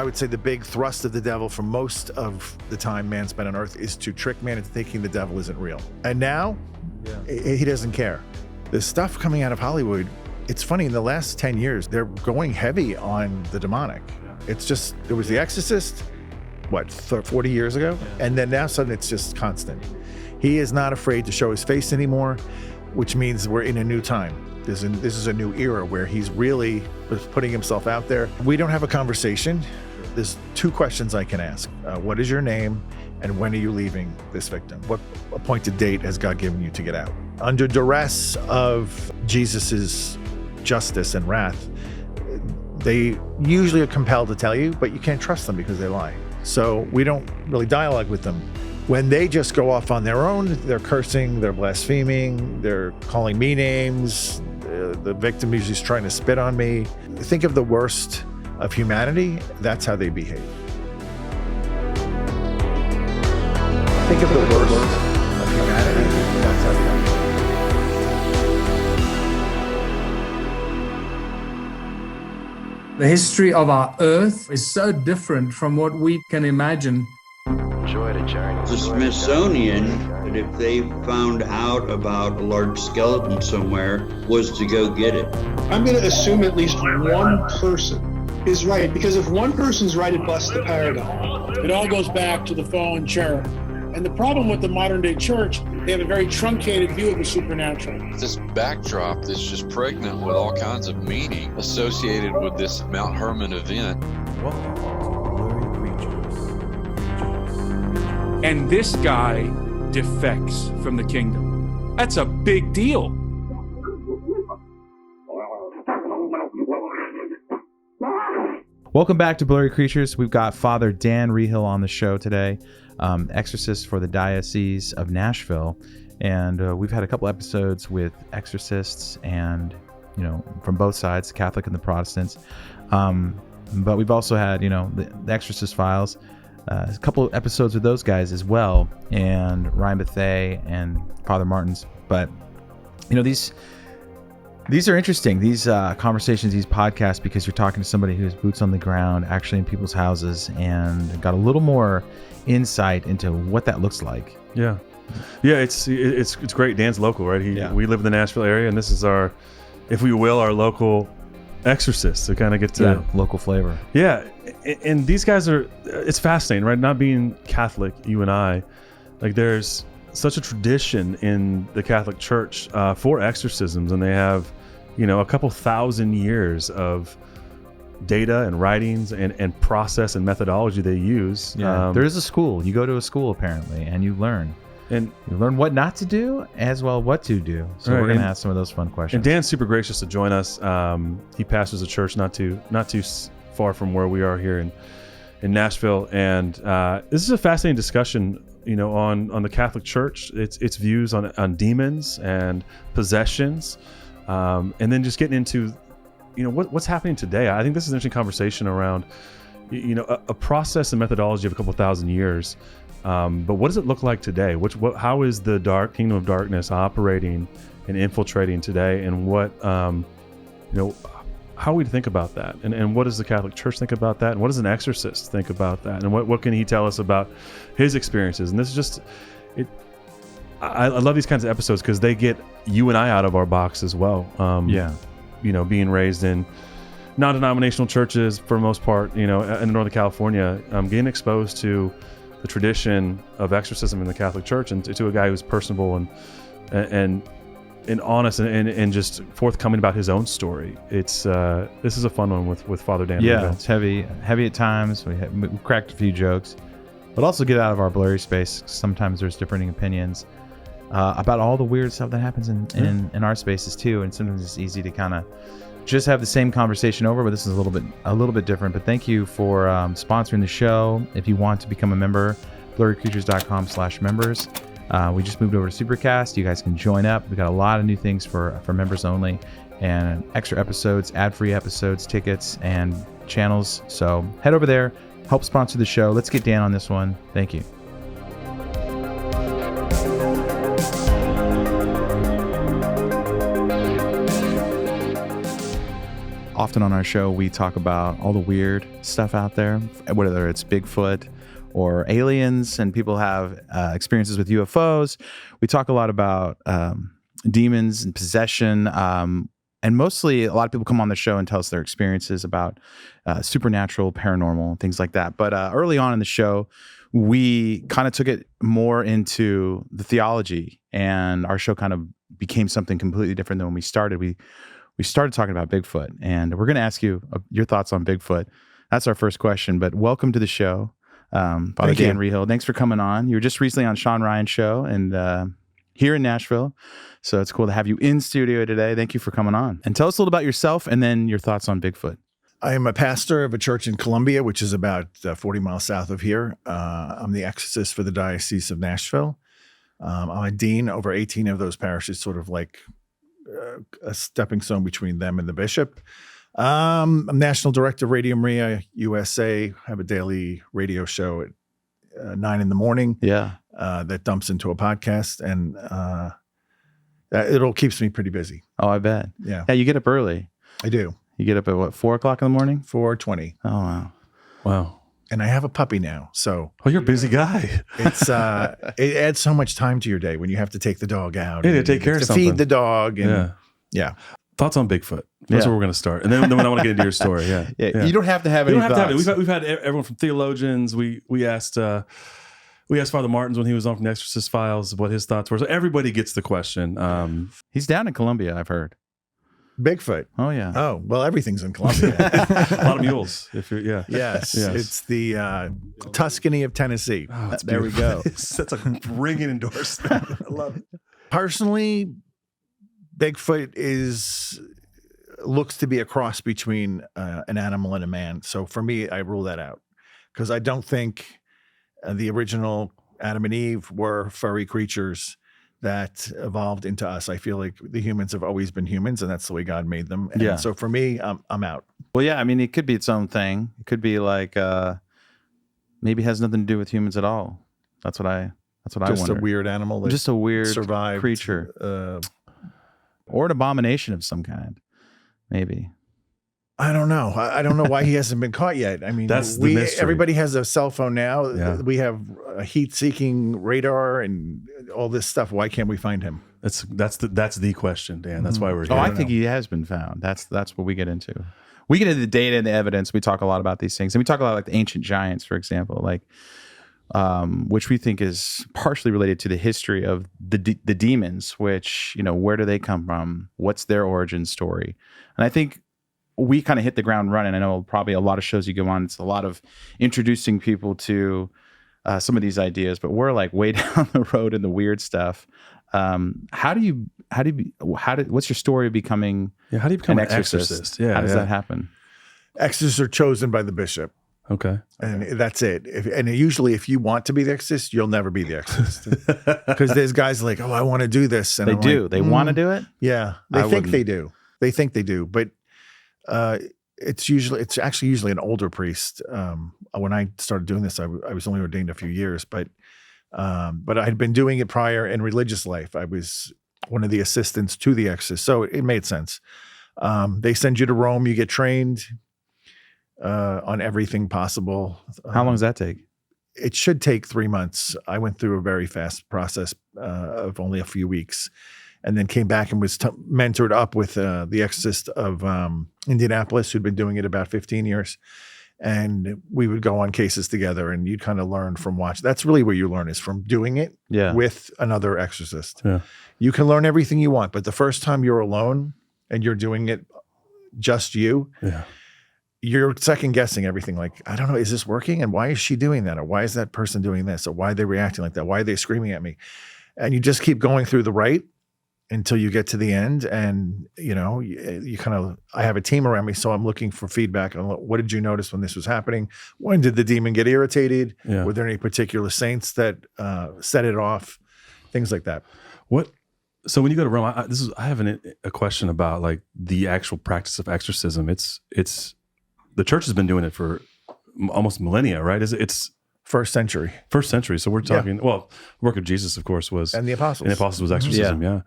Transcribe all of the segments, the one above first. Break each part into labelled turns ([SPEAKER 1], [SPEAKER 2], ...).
[SPEAKER 1] I would say the big thrust of the devil for most of the time man spent on earth is to trick man into thinking the devil isn't real. And now, he doesn't care. The stuff coming out of Hollywood, it's funny, in the last 10 years, they're going heavy on the demonic. It's just, it was The Exorcist, 40 years ago? And then now suddenly it's just constant. He is not afraid to show his face anymore, which means we're in a new time. This is a new era where he's really putting himself out there. We don't have a conversation. There's 2 questions I can ask. What is your name, and when are you leaving this victim? What appointed date has God given you to get out? Under duress of Jesus's justice and wrath, they usually are compelled to tell you, but you can't trust them because they lie. So we don't really dialogue with them. When they just go off on their own, they're cursing, they're blaspheming, they're calling me names. The victim usually is trying to spit on me. Think of the worst of humanity, that's how they behave. Think of the worst of humanity, that's how they behave.
[SPEAKER 2] The history of our earth is so different from what we can imagine.
[SPEAKER 3] The Smithsonian, if they found out about a large skeleton somewhere, was to go get it.
[SPEAKER 4] I'm going to assume at least one person is right, because if one person's right, it busts the paradigm.
[SPEAKER 5] It all goes back to the fallen cherub. And the problem with the modern day church, they have a very truncated view of the supernatural.
[SPEAKER 6] This backdrop that's just pregnant with all kinds of meaning associated with this Mount Hermon event.
[SPEAKER 7] And this guy defects from the kingdom. That's a big deal.
[SPEAKER 8] Welcome back to Blurry Creatures. We've got Father Dan Reehil on the show today, exorcist for the Diocese of Nashville. And we've had a couple episodes with exorcists and, from both sides, the Catholic and the Protestants. But we've also had, the Exorcist Files, a couple of episodes with those guys as well, and Ryan Bethea and Father Martins. But, these are interesting, these conversations, these podcasts, because you're talking to somebody who's boots on the ground, actually in people's houses, and got a little more insight into what that looks like.
[SPEAKER 9] Yeah, it's great. Dan's local, right? We live in the Nashville area, and this is our, if we will, our local exorcist to kind of get to
[SPEAKER 8] local flavor.
[SPEAKER 9] Yeah, and these guys it's fascinating, right? Not being Catholic, you and I, like there's such a tradition in the Catholic Church for exorcisms, and they have, a couple thousand years of data and writings and process and methodology they use.
[SPEAKER 8] There is a school. You go to a school apparently, and you learn. And you learn what not to do as well what to do. So we're going to ask some of those fun questions.
[SPEAKER 9] And Dan's super gracious to join us. He pastors a church not too far from where we are here in Nashville. And this is a fascinating discussion, on the Catholic Church, its views on demons and possessions, and then just getting into, what's happening today. I think this is an interesting conversation around, a process and methodology of a couple thousand years. But what does it look like today? How is the dark kingdom of darkness operating and infiltrating today? And what, how we think about that? And what does the Catholic Church think about that? And what does an exorcist think about that? And what can he tell us about his experiences? And this is just, I love these kinds of episodes because they get you and I out of our box as well. Being raised in non-denominational churches for the most part, in Northern California, getting exposed to the tradition of exorcism in the Catholic Church, and to a guy who's personable and honest and just forthcoming about his own story. It's this is a fun one with Father Dan.
[SPEAKER 8] Yeah, it's heavy at times. We cracked a few jokes, but also get out of our blurry space. Sometimes there's differing opinions about all the weird stuff that happens in our spaces too, and sometimes it's easy to kind of just have the same conversation over, but this is a little bit different. But thank you for sponsoring the show. If you want to become a member, blurrycreatures.com/members. We just moved over to Supercast. You guys can join up. We got a lot of new things for members only, and extra episodes, ad-free episodes, tickets, and channels. So head over there, help sponsor the show. Let's get Dan on this one. Thank you. Often on our show, we talk about all the weird stuff out there, whether it's Bigfoot or aliens, and people have experiences with UFOs. We talk a lot about demons and possession, and mostly a lot of people come on the show and tell us their experiences about supernatural, paranormal, things like that. But early on in the show, we kind of took it more into the theology, and our show kind of became something completely different than when we started. We started talking about Bigfoot, and we're going to ask you your thoughts on Bigfoot. That's our first question, but welcome to the show, Father Dan Reehil. Thanks for coming on. You were just recently on Sean Ryan's show, and here in Nashville. So it's cool to have you in studio today. Thank you for coming on. And tell us a little about yourself and then your thoughts on Bigfoot.
[SPEAKER 1] I am a pastor of a church in Columbia, which is about 40 miles south of here. I'm the exorcist for the Diocese of Nashville. I'm a dean over 18 of those parishes, sort of like a stepping stone between them and the bishop. I'm national director of Radio Maria USA. I have a daily radio show at 9 in the morning.
[SPEAKER 8] Yeah.
[SPEAKER 1] That dumps into a podcast, and it all keeps me pretty busy.
[SPEAKER 8] Oh, I bet.
[SPEAKER 1] Yeah.
[SPEAKER 8] Yeah, you get up early.
[SPEAKER 1] I do.
[SPEAKER 8] You get up at what, 4 o'clock in the morning?
[SPEAKER 1] 4:20.
[SPEAKER 8] Oh, wow.
[SPEAKER 9] Wow.
[SPEAKER 1] And I have a puppy now, so
[SPEAKER 9] Oh, you're a busy guy.
[SPEAKER 1] it's it adds so much time to your day when you have to take the dog out.
[SPEAKER 9] Yeah,
[SPEAKER 1] and
[SPEAKER 9] to take care of
[SPEAKER 1] to
[SPEAKER 9] something.
[SPEAKER 1] feed the dog. And
[SPEAKER 9] Yeah.
[SPEAKER 1] yeah.
[SPEAKER 9] Thoughts on Bigfoot? That's
[SPEAKER 8] Yeah.
[SPEAKER 9] where we're going to start, and then I want to get into your story. Yeah.
[SPEAKER 8] Yeah. You don't have to have
[SPEAKER 9] We
[SPEAKER 8] any
[SPEAKER 9] don't have to have it.
[SPEAKER 8] thoughts.
[SPEAKER 9] We've had everyone from theologians. We asked Father Martins when he was on from the Exorcist Files what his thoughts were. So everybody gets the question.
[SPEAKER 8] He's down in Columbia, I've heard.
[SPEAKER 1] Bigfoot.
[SPEAKER 8] Oh, yeah.
[SPEAKER 1] Oh, well, everything's in Columbia.
[SPEAKER 9] A lot of mules. Yes.
[SPEAKER 1] Yes. It's the Tuscany of Tennessee.
[SPEAKER 9] Oh, it's
[SPEAKER 1] there we
[SPEAKER 9] beautiful.
[SPEAKER 1] go.
[SPEAKER 9] That's a ringing endorsement. I love it.
[SPEAKER 1] Personally, Bigfoot looks to be a cross between an animal and a man. So for me, I rule that out because I don't think the original Adam and Eve were furry creatures that evolved into us. I feel like the humans have always been humans, and that's the way God made them. And
[SPEAKER 8] Yeah.
[SPEAKER 1] so for me, I'm out.
[SPEAKER 8] Well, yeah, I mean, it could be its own thing. It could be like maybe it has nothing to do with humans at all. That's what I wonder.
[SPEAKER 1] Just a weird animal. That
[SPEAKER 8] Just a weird
[SPEAKER 1] survived
[SPEAKER 8] creature. Or an abomination of some kind, maybe.
[SPEAKER 1] I don't know. I don't know why he hasn't been caught yet. I mean,
[SPEAKER 9] That's the mystery.
[SPEAKER 1] everybody has a cell phone now.
[SPEAKER 9] Yeah.
[SPEAKER 1] We have a heat-seeking radar and all this stuff. Why can't we find him?
[SPEAKER 9] That's the question, Dan. That's why we're here.
[SPEAKER 8] Oh, I think he has been found. That's what we get into. We get into the data and the evidence. We talk a lot about these things. And we talk a lot like the ancient giants, for example, like which we think is partially related to the history of the demons, which, where do they come from? What's their origin story? And I think we kind of hit the ground running. I know probably a lot of shows you go on, it's a lot of introducing people to some of these ideas, but we're like way down the road in the weird stuff. What's your story of becoming
[SPEAKER 9] how do you become
[SPEAKER 8] an
[SPEAKER 9] an
[SPEAKER 8] exorcist?
[SPEAKER 9] exorcist? Yeah,
[SPEAKER 8] How does that happen?
[SPEAKER 1] Exorcists are chosen by the bishop.
[SPEAKER 9] Okay.
[SPEAKER 1] And that's it. And usually if you want to be the exorcist, you'll never be the exorcist. Because there's guys like, oh, I want to do this. And
[SPEAKER 8] They
[SPEAKER 1] I'm
[SPEAKER 8] do.
[SPEAKER 1] like,
[SPEAKER 8] They want to do it?
[SPEAKER 1] Yeah. They think they do. But it's actually usually an older priest. When I started doing this, I was only ordained a few years, but I had been doing it prior in religious life. I was one of the assistants to the exorcist, so it made sense. They send you to Rome, you get trained on everything possible.
[SPEAKER 8] How long does that take?
[SPEAKER 1] It should take 3 months. I went through a very fast process of only a few weeks, and then came back and was mentored up with the exorcist of Indianapolis, who'd been doing it about 15 years. And we would go on cases together, and you'd kind of learn from watching. That's really where you learn, is from doing it with another exorcist.
[SPEAKER 9] Yeah.
[SPEAKER 1] You can learn everything you want, but the first time you're alone and you're doing it just you, you're second guessing everything. Like, I don't know, is this working? And why is she doing that? Or why is that person doing this? Or why are they reacting like that? Why are they screaming at me? And you just keep going through the rite until you get to the end. And, you kind of, I have a team around me, so I'm looking for feedback on what did you notice when this was happening? When did the demon get irritated?
[SPEAKER 9] Yeah.
[SPEAKER 1] Were there any particular saints that set it off? Things like that.
[SPEAKER 9] So when you go to Rome, I have a question about like the actual practice of exorcism. It's the church has been doing it for almost millennia, right? It's
[SPEAKER 1] first century.
[SPEAKER 9] So we're talking, the work of Jesus, of course, was,
[SPEAKER 1] and the apostles.
[SPEAKER 9] And the apostles was exorcism. Yeah.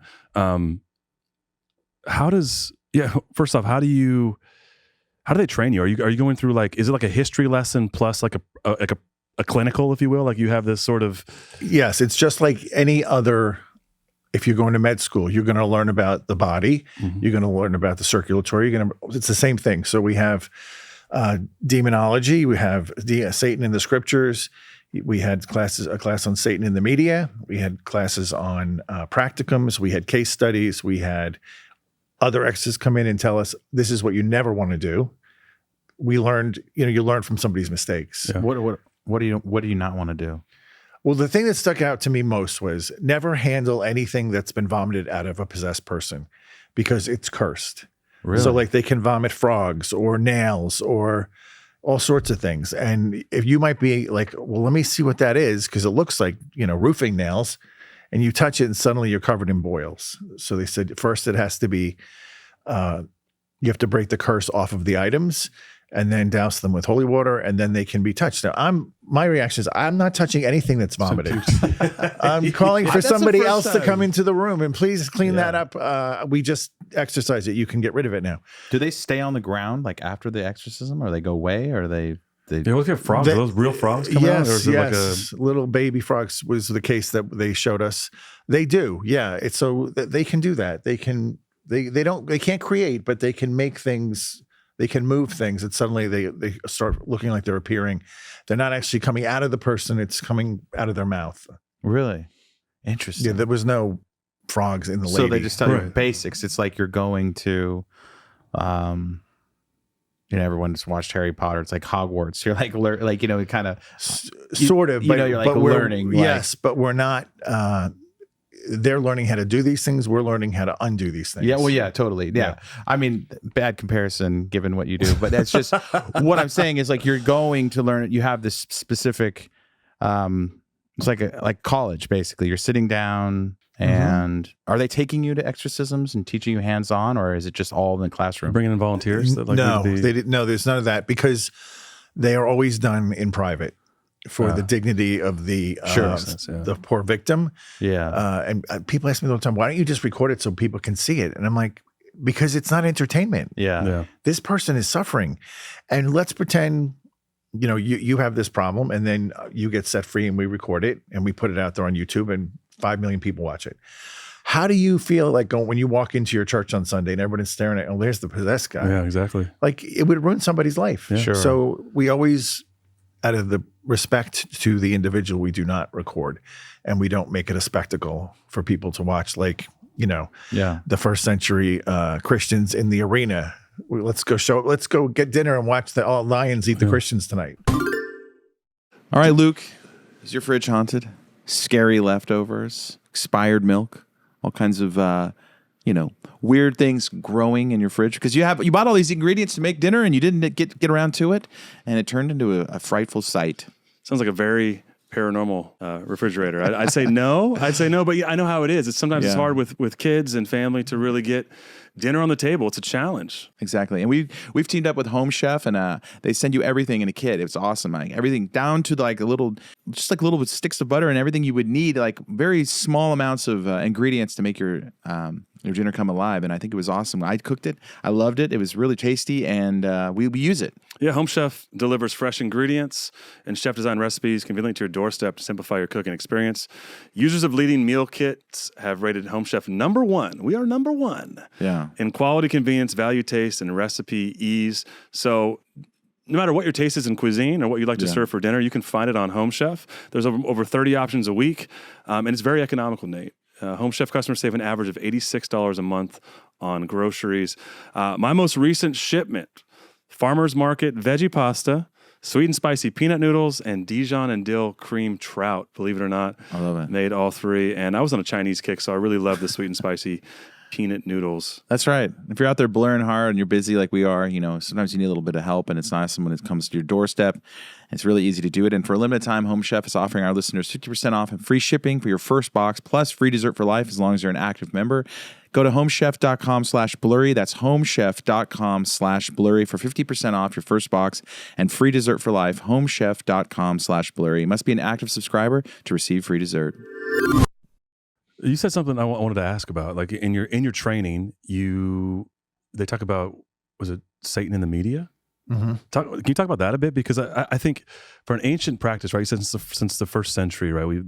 [SPEAKER 9] First off, how do you How do they train you? Are you going through is it like a history lesson plus like a clinical, if you will? Like you have this sort of...
[SPEAKER 1] Yes, it's just like any other. If you're going to med school, you're going to learn about the body.
[SPEAKER 9] Mm-hmm.
[SPEAKER 1] You're going to learn about the circulatory. It's the same thing. So we have demonology. We have Satan in the scriptures. We had a class on Satan in the media. We had classes on practicums. We had case studies. We had other exorcists come in and tell us, this is what you never want to do. We learned, you learn from somebody's mistakes.
[SPEAKER 9] Yeah.
[SPEAKER 8] What do you not want to do?
[SPEAKER 1] Well, the thing that stuck out to me most was never handle anything that's been vomited out of a possessed person because it's cursed.
[SPEAKER 8] Really?
[SPEAKER 1] So like they can vomit frogs or nails or all sorts of things. And if you might be like, well, let me see what that is, because it looks like, roofing nails, and you touch it and suddenly you're covered in boils. So they said first it has to be, you have to break the curse off of the items and then douse them with holy water, and then they can be touched. Now, my reaction is I'm not touching anything that's vomited. I'm calling for somebody else to come into the room and please clean that up. We just exorcise it. You can get rid of it now.
[SPEAKER 8] Do they stay on the ground like after the exorcism, or they go away, or they
[SPEAKER 9] look at frogs. Are those real frogs coming out? Or is it
[SPEAKER 1] yes. Little baby frogs was the case that they showed us. They do. Yeah. It's so they can do that. They can't create, but they can make things. They can move things, and suddenly they start looking like they're appearing. They're not actually coming out of the person; it's coming out of their mouth.
[SPEAKER 8] Really interesting.
[SPEAKER 1] Yeah, there was no frogs in the lady.
[SPEAKER 8] So they just tell you basics. It's like you're going to, everyone just watched Harry Potter. It's like Hogwarts. You're like, kind of,
[SPEAKER 1] sort of.
[SPEAKER 8] But you're like learning.
[SPEAKER 1] Yes, but we're not. They're learning how to do these things. We're learning how to undo these things.
[SPEAKER 8] Yeah, well, yeah, totally. Yeah. I mean, bad comparison given what you do, but that's just what I'm saying is like you're going to learn it. You have this specific, it's like college, basically. You're sitting down and are they taking you to exorcisms and teaching you hands-on, or is it just all in the classroom?
[SPEAKER 9] Bringing in volunteers?
[SPEAKER 1] No, they didn't. No, there's none of that because they are always done in private. For the dignity of the poor victim.
[SPEAKER 8] Yeah.
[SPEAKER 1] And people ask me all the time, why don't you just record it so people can see it? And I'm like, because it's not entertainment.
[SPEAKER 8] Yeah.
[SPEAKER 1] This person is suffering. And let's pretend, you have this problem and then you get set free and we record it and we put it out there on YouTube and 5 million people watch it. How do you feel like when you walk into your church on Sunday and everyone's staring at, oh, there's the possessed guy.
[SPEAKER 9] Yeah, exactly.
[SPEAKER 1] Like it would ruin somebody's life.
[SPEAKER 9] Yeah.
[SPEAKER 8] Sure.
[SPEAKER 1] So we always, out of the respect to the individual, we do not record, and we don't make it a spectacle for people to watch. Like, the first century Christians in the arena. Let's go get dinner and watch the lions eat the Christians tonight.
[SPEAKER 8] All right, Luke, is your fridge haunted? Scary leftovers, expired milk, all kinds of, weird things growing in your fridge because you bought all these ingredients to make dinner and you didn't get around to it, and it turned into a frightful sight.
[SPEAKER 9] Sounds like a very paranormal refrigerator. I'd say no. But I know how it is. It's hard with kids and family to really get dinner on the table. It's a challenge.
[SPEAKER 8] Exactly. And we've teamed up with Home Chef, and they send you everything in a kit. It's awesome. Like everything down to like little sticks of butter and everything you would need, like very small amounts of ingredients to make your dinner come alive. And I think it was awesome. I cooked it. I loved it. It was really tasty, and we use it.
[SPEAKER 9] Yeah, Home Chef delivers fresh ingredients and chef-designed recipes conveniently to your doorstep to simplify your cooking experience. Users of leading meal kits have rated Home Chef number 1. We are number 1.
[SPEAKER 8] Yeah.
[SPEAKER 9] In quality, convenience, value, taste, and recipe ease. So no matter what your taste is in cuisine or what you'd like to serve for dinner, you can find it on Home Chef. There's over 30 options a week, and it's very economical, Nate. Home Chef customers save an average of $86 a month on groceries. My most recent shipment, Farmer's Market veggie pasta, sweet and spicy peanut noodles, and Dijon and dill cream trout. Believe it or not,
[SPEAKER 8] I love it.
[SPEAKER 9] Made all 3, and I was on a Chinese kick, so I really love the sweet and spicy peanut noodles.
[SPEAKER 8] That's right. If you're out there blurring hard and you're busy like we are, sometimes you need a little bit of help, and it's nice someone that comes to your doorstep. It's really easy to do it. And for a limited time, Home Chef is offering our listeners 50% off and free shipping for your first box, plus free dessert for life as long as you're an active member. Go to homechef.com/blurry. That's homechef.com/blurry for 50% off your first box and free dessert for life. Homechef.com/blurry. You must be an active subscriber to receive free dessert.
[SPEAKER 9] You said something I wanted to ask about. Like in your training, they talk about, was it Satan in the media? Can you talk about that a bit? Because I think for an ancient practice, right, since the first century, right,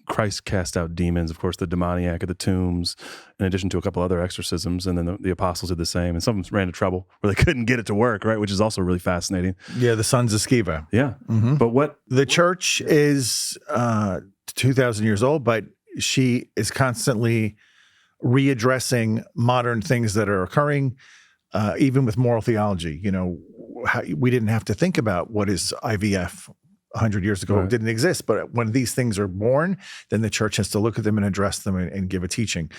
[SPEAKER 9] Christ cast out demons, of course, the demoniac at the tombs, in addition to a couple other exorcisms, and then the apostles did the same, and some of them ran into trouble where they couldn't get it to work, right, which is also really fascinating.
[SPEAKER 1] Yeah, the sons of Sceva.
[SPEAKER 9] Yeah, but
[SPEAKER 1] the church is 2,000 years old, but she is constantly readdressing modern things that are occurring, even with moral theology. We didn't have to think about what is IVF 100 years ago. It didn't exist. But when these things are born, then the church has to look at them and address them and give a teaching.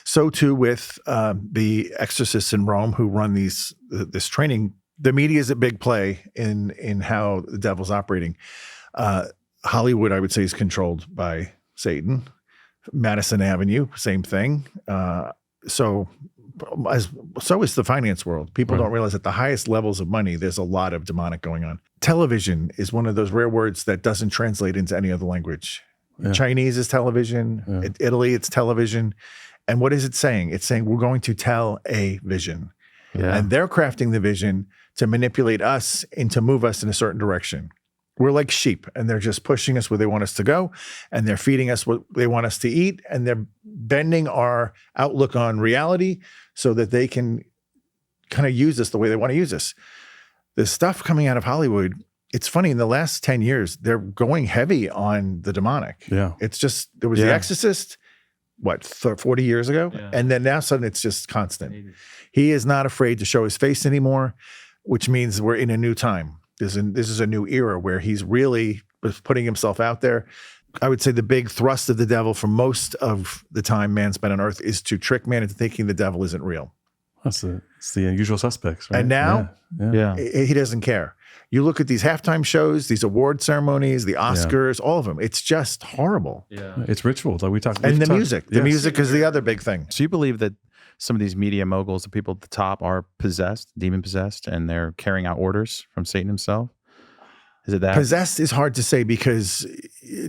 [SPEAKER 1] So too with the exorcists in Rome who run this training. The media is a big play in how the devil's operating. Hollywood, I would say, is controlled by Satan. Madison Avenue, same thing. So is the finance world. People don't realize at the highest levels of money, there's a lot of demonic going on. Television is one of those rare words that doesn't translate into any other language. Yeah. Chinese is television. Yeah. Italy, it's television. And what is it saying? It's saying we're going to tell a vision. Yeah. And they're crafting the vision to manipulate us and to move us in a certain direction. We're like sheep, and they're just pushing us where they want us to go, and they're feeding us what they want us to eat, and they're bending our outlook on reality so that they can kind of use us the way they want to use us. The stuff coming out of Hollywood, it's funny, in the last 10 years, they're going heavy on the demonic. Yeah. It's just, there was The Exorcist, 40 years ago? Yeah. And then now suddenly it's just constant. He is not afraid to show his face anymore, which means we're in a new time. This is a new era where he's really putting himself out there. I would say the big thrust of the devil for most of the time man spent on earth is to trick man into thinking the devil isn't real.
[SPEAKER 9] It's the usual suspects, right?
[SPEAKER 1] And now, he doesn't care. You look at these halftime shows, these award ceremonies, the Oscars, all of them. It's just horrible.
[SPEAKER 9] Yeah, it's rituals. Like
[SPEAKER 1] the music. The music is the other big thing.
[SPEAKER 8] So you believe that some of these media moguls, the people at the top, are possessed, demon possessed, and they're carrying out orders from Satan himself? Is it that?
[SPEAKER 1] Possessed is hard to say because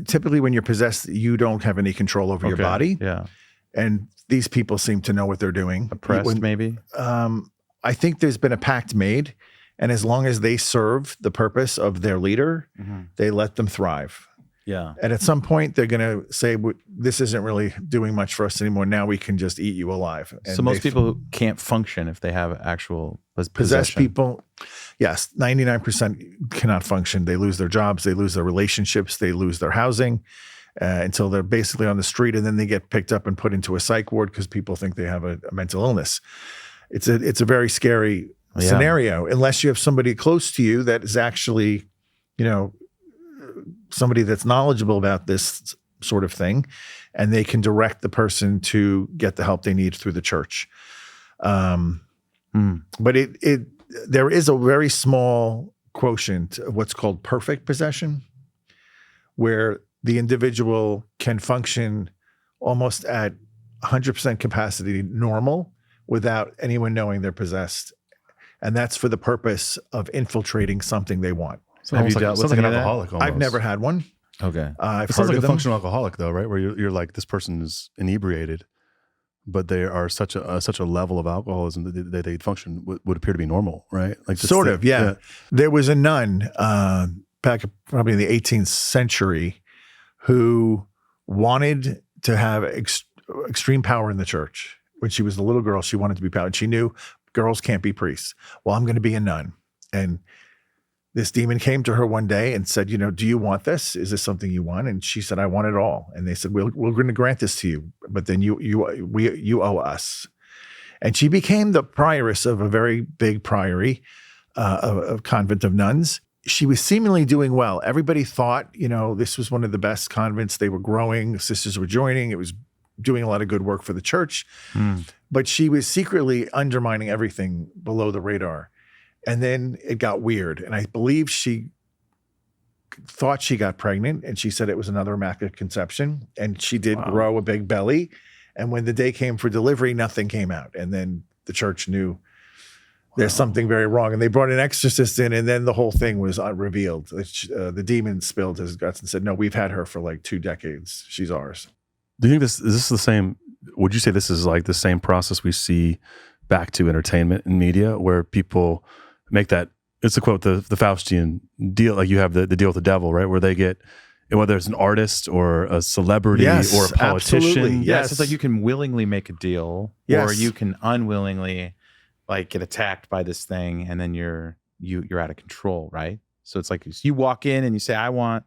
[SPEAKER 1] typically when you're possessed, you don't have any control over your body.
[SPEAKER 8] Yeah.
[SPEAKER 1] And these people seem to know what they're doing.
[SPEAKER 8] Oppressed, maybe?
[SPEAKER 1] I think there's been a pact made, and as long as they serve the purpose of their leader, they let them thrive.
[SPEAKER 8] Yeah.
[SPEAKER 1] And at some point, they're going to say, this isn't really doing much for us anymore. Now we can just eat you alive. And
[SPEAKER 8] so most people can't function if they have actual
[SPEAKER 1] possessed people. Yes, 99% cannot function. They lose their jobs. They lose their relationships. They lose their housing until they're basically on the street. And then they get picked up and put into a psych ward because people think they have a mental illness. It's a very scary scenario unless you have somebody close to you that is actually, somebody that's knowledgeable about this sort of thing, and they can direct the person to get the help they need through the church. But there is a very small quotient of what's called perfect possession, where the individual can function almost at 100% capacity normal without anyone knowing they're possessed. And that's for the purpose of infiltrating something they want.
[SPEAKER 9] Have you dealt with an alcoholic almost?
[SPEAKER 1] I've never had one.
[SPEAKER 8] Okay.
[SPEAKER 1] I've
[SPEAKER 9] it sounds
[SPEAKER 1] heard
[SPEAKER 9] like
[SPEAKER 1] of
[SPEAKER 9] a
[SPEAKER 1] them.
[SPEAKER 9] functional alcoholic, though, right? Where you're like, this person is inebriated, but they are such a level of alcoholism that they function would appear to be normal, right? Like
[SPEAKER 1] sort of, yeah. There was a nun back probably in the 18th century who wanted to have extreme power in the church. When she was a little girl, she wanted to be power. And she knew girls can't be priests. Well, I'm going to be a nun. And this demon came to her one day and said, do you want this? Is this something you want? And she said, I want it all. And they said, we're going to grant this to you, but then you owe us. And she became the prioress of a very big priory, a convent of nuns. She was seemingly doing well. Everybody thought, this was one of the best convents. They were growing. Sisters were joining. It was doing a lot of good work for the church. But she was secretly undermining everything below the radar. And then it got weird. And I believe she thought she got pregnant, and she said it was another immaculate conception. And she did grow a big belly. And when the day came for delivery, nothing came out. And then the church knew there's something very wrong. And they brought an exorcist in, and then the whole thing was revealed. The demon spilled his guts and said, no, we've had her for like 2 decades. She's ours.
[SPEAKER 9] Do you think is this the same? Would you say this is like the same process we see back to entertainment and media, where people make that it's a quote, the Faustian deal. Like you have the deal with the devil, right? Where they get, whether it's an artist or a celebrity or a politician.
[SPEAKER 1] Absolutely.
[SPEAKER 8] Yes, it's like you can willingly make a deal, or you can unwillingly like get attacked by this thing, and then you're out of control, right? So it's like you walk in and you say, "I want,"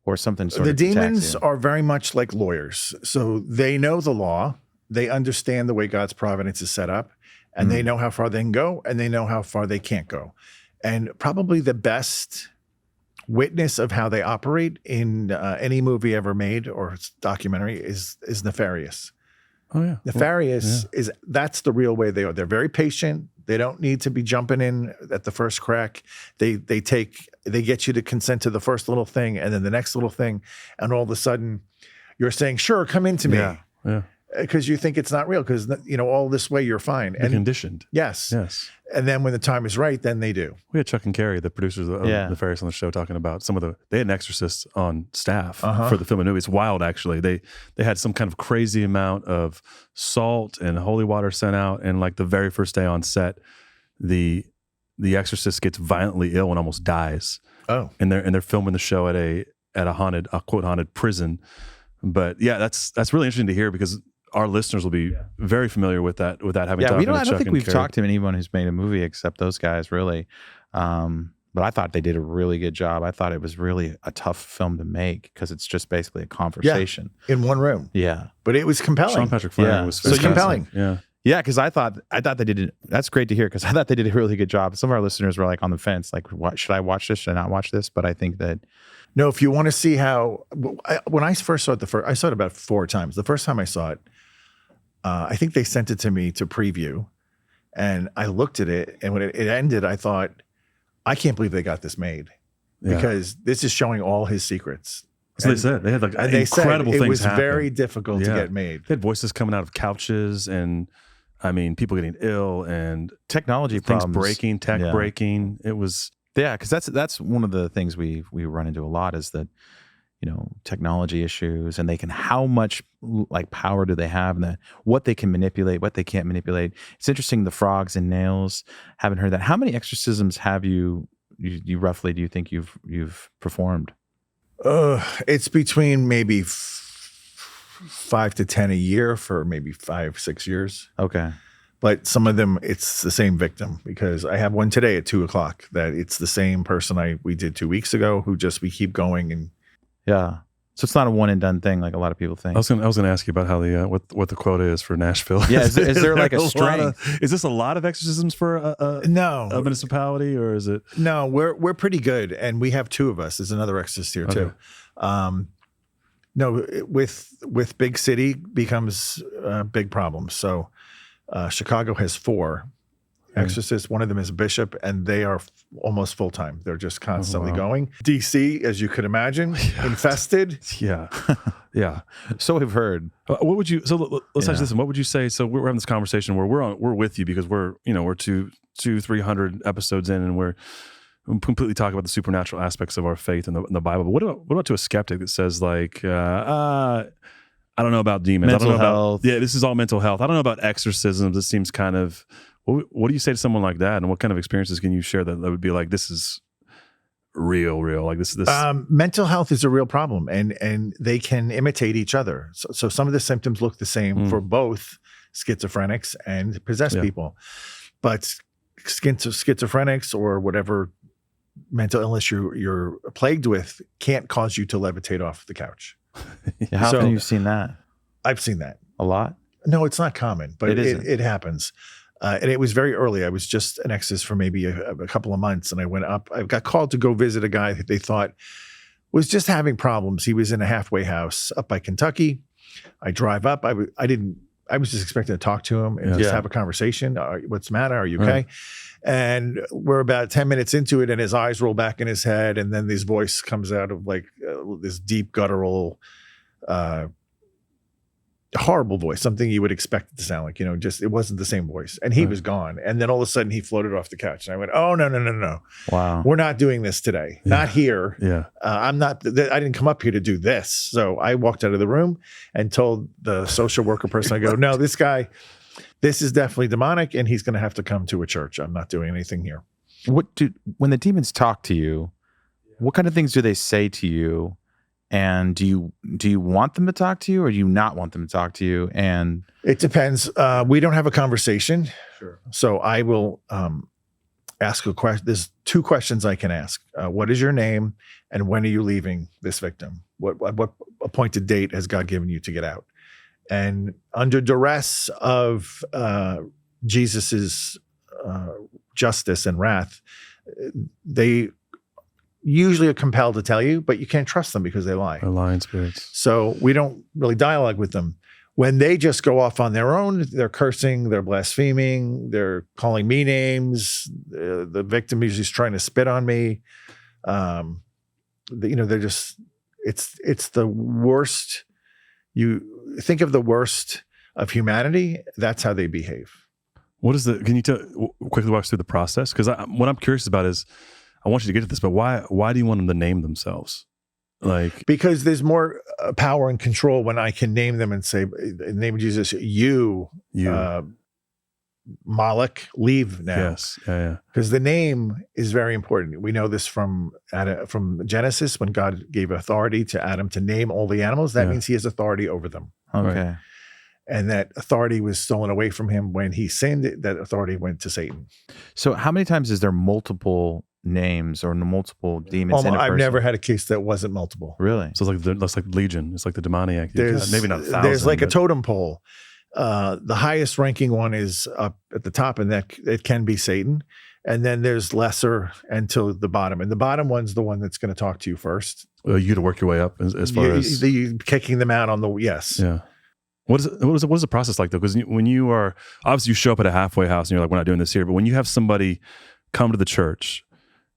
[SPEAKER 8] or something.
[SPEAKER 1] The demons are very much like lawyers, so they know the law, they understand the way God's providence is set up, and they know how far they can go, and they know how far they can't go. And probably the best witness of how they operate in any movie ever made or documentary is Nefarious.
[SPEAKER 9] Oh yeah,
[SPEAKER 1] Nefarious that's the real way they are. They're very patient. They don't need to be jumping in at the first crack. They get you to consent to the first little thing, and then the next little thing, and all of a sudden you're saying, "Sure, come into me."
[SPEAKER 9] Yeah.
[SPEAKER 1] Because you think it's not real, because all this way you're fine.
[SPEAKER 9] They're conditioned.
[SPEAKER 1] Yes. And then when the time is right, then they do.
[SPEAKER 9] We had Chuck and Carrie, the producers of Nefarious, on the show, talking about they had an exorcist on staff for the film and movie. It's wild, actually. They had some kind of crazy amount of salt and holy water sent out, and like the very first day on set, the exorcist gets violently ill and almost dies.
[SPEAKER 1] Oh.
[SPEAKER 9] And they're filming the show at a quote haunted prison. But yeah, that's really interesting to hear, because our listeners will be very familiar with that having talked to Chuck.
[SPEAKER 8] I don't think we've
[SPEAKER 9] Carrie.
[SPEAKER 8] talked to anyone who's made a movie except those guys, really. But I thought they did a really good job. I thought it was really a tough film to make, because it's just basically a conversation
[SPEAKER 1] in one room.
[SPEAKER 8] Yeah,
[SPEAKER 1] but it was compelling.
[SPEAKER 9] Sean Patrick Flanery was fantastic.
[SPEAKER 1] Compelling.
[SPEAKER 8] Yeah, because I thought they did it. That's great to hear, because I thought they did a really good job. Some of our listeners were like on the fence, like, should I watch this? Should I not watch this? But I think that
[SPEAKER 1] no, if you want to see how, when I first saw it, I saw it about 4 times. The first time I saw it, I think they sent it to me to preview, and I looked at it, and when it ended, I thought, I can't believe they got this made, because this is showing all his secrets.
[SPEAKER 9] So they said they had like incredible things.
[SPEAKER 1] It was
[SPEAKER 9] happen.
[SPEAKER 1] very difficult to get made.
[SPEAKER 9] They had voices coming out of couches, and I mean, people getting ill, and
[SPEAKER 8] technology
[SPEAKER 9] things
[SPEAKER 8] problems
[SPEAKER 9] breaking, breaking. It was
[SPEAKER 8] because that's one of the things we run into a lot, is that technology issues, and how much like power do they have, and what they can manipulate, what they can't manipulate. It's interesting, the frogs and nails. Haven't heard that. How many exorcisms have you roughly, do you think you've performed?
[SPEAKER 1] It's between maybe 5 to 10 a year for maybe 5-6 years.
[SPEAKER 8] Okay.
[SPEAKER 1] But some of them, it's the same victim, because I have one today at 2:00 that it's the same person we did 2 weeks ago, who we keep going. And
[SPEAKER 8] yeah. So it's not a one and done thing like a lot of people think.
[SPEAKER 9] I was gonna ask you about how the what the quota is for Nashville.
[SPEAKER 8] Yeah, is there like a strength?
[SPEAKER 9] Is this a lot of exorcisms for a municipality, or is it?
[SPEAKER 1] No, we're pretty good, and we have 2 of us. There's another exorcist here too. No, with big city becomes big problems. So Chicago has 4 exorcists. One of them is a bishop, and they are almost full time. They're just constantly going. DC, as you could imagine, infested.
[SPEAKER 9] Yeah.
[SPEAKER 8] So we've heard.
[SPEAKER 9] What would you? So let's ask this. What would you say? So we're having this conversation where we're with you, because we're 200-300 episodes in, and we're completely talking about the supernatural aspects of our faith in the Bible. But what about to a skeptic that says like, I don't know about demons.
[SPEAKER 8] Mental
[SPEAKER 9] I don't know
[SPEAKER 8] health.
[SPEAKER 9] about this is all mental health. I don't know about exorcisms. This seems kind of. What do you say to someone like that, and what kind of experiences can you share that would be like, this is real, like this?
[SPEAKER 1] Mental health is a real problem, and they can imitate each other. So some of the symptoms look the same for both schizophrenics and possessed people, but schizophrenics or whatever mental illness you're plagued with can't cause you to levitate off the couch.
[SPEAKER 8] How often have you seen that?
[SPEAKER 1] I've seen that
[SPEAKER 8] a lot.
[SPEAKER 1] No, it's not common, but
[SPEAKER 8] it
[SPEAKER 1] happens. And it was very early. I was just an exorcist for maybe a couple of months, and I went up. I got called to go visit a guy that they thought was just having problems. He was in a halfway house up by Kentucky. I drive up. I was just expecting to talk to him and just have a conversation. What's the matter? Are you okay? Right. And we're about 10 minutes into it, and his eyes roll back in his head, and then this voice comes out of like this deep guttural, horrible voice, something you would expect it to sound like, just it wasn't the same voice. And he was gone. And then all of a sudden he floated off the couch, and I went, oh, no.
[SPEAKER 8] Wow.
[SPEAKER 1] We're not doing this today. Not here.
[SPEAKER 9] Yeah.
[SPEAKER 1] I didn't come up here to do this. So I walked out of the room and told the social worker person, I go, no, this is definitely demonic, and he's going to have to come to a church. I'm not doing anything here.
[SPEAKER 8] When the demons talk to you, what kind of things do they say to you? And do you want them to talk to you, or do you not want them to talk to you? And
[SPEAKER 1] it depends. We don't have a conversation.
[SPEAKER 9] Sure.
[SPEAKER 1] So I will ask a question. There's 2 questions I can ask. What is your name, and when are you leaving this victim? What appointed date has God given you to get out? And under duress of Jesus's justice and wrath, they usually are compelled to tell you, but you can't trust them because they lie.
[SPEAKER 9] They're lying spirits.
[SPEAKER 1] So we don't really dialogue with them. When they just go off on their own, they're cursing, they're blaspheming, they're calling me names. The victim usually is trying to spit on me. They're just, it's the worst. You think of the worst of humanity, that's how they behave.
[SPEAKER 9] Can you quickly walk us through the process? Because what I'm curious about is, I want you to get to this, but why do you want them to name themselves?
[SPEAKER 1] Because there's more power and control when I can name them and say, in the name of Jesus, you. Moloch, leave now.
[SPEAKER 9] Yes, yeah.
[SPEAKER 1] Because the name is very important. We know this from Genesis, when God gave authority to Adam to name all the animals. That means he has authority over them.
[SPEAKER 8] Okay.
[SPEAKER 1] Right? And that authority was stolen away from him when he sinned. That authority went to Satan.
[SPEAKER 8] So how many times is there multiple names or multiple demons in a person?
[SPEAKER 1] I've never had a case that wasn't multiple.
[SPEAKER 8] Really?
[SPEAKER 9] So that's like Legion. It's like the demoniac. Maybe not 1,000.
[SPEAKER 1] There's like a totem pole. The highest ranking one is up at the top, and that it can be Satan. And then there's lesser and to the bottom. And the bottom one's the one that's going to talk to you first.
[SPEAKER 9] You got to work your way up as far as
[SPEAKER 1] the kicking them out on the yes.
[SPEAKER 9] Yeah. What is the process like though? Because when you are obviously you show up at a halfway house and you're like, we're not doing this here. But when you have somebody come to the church,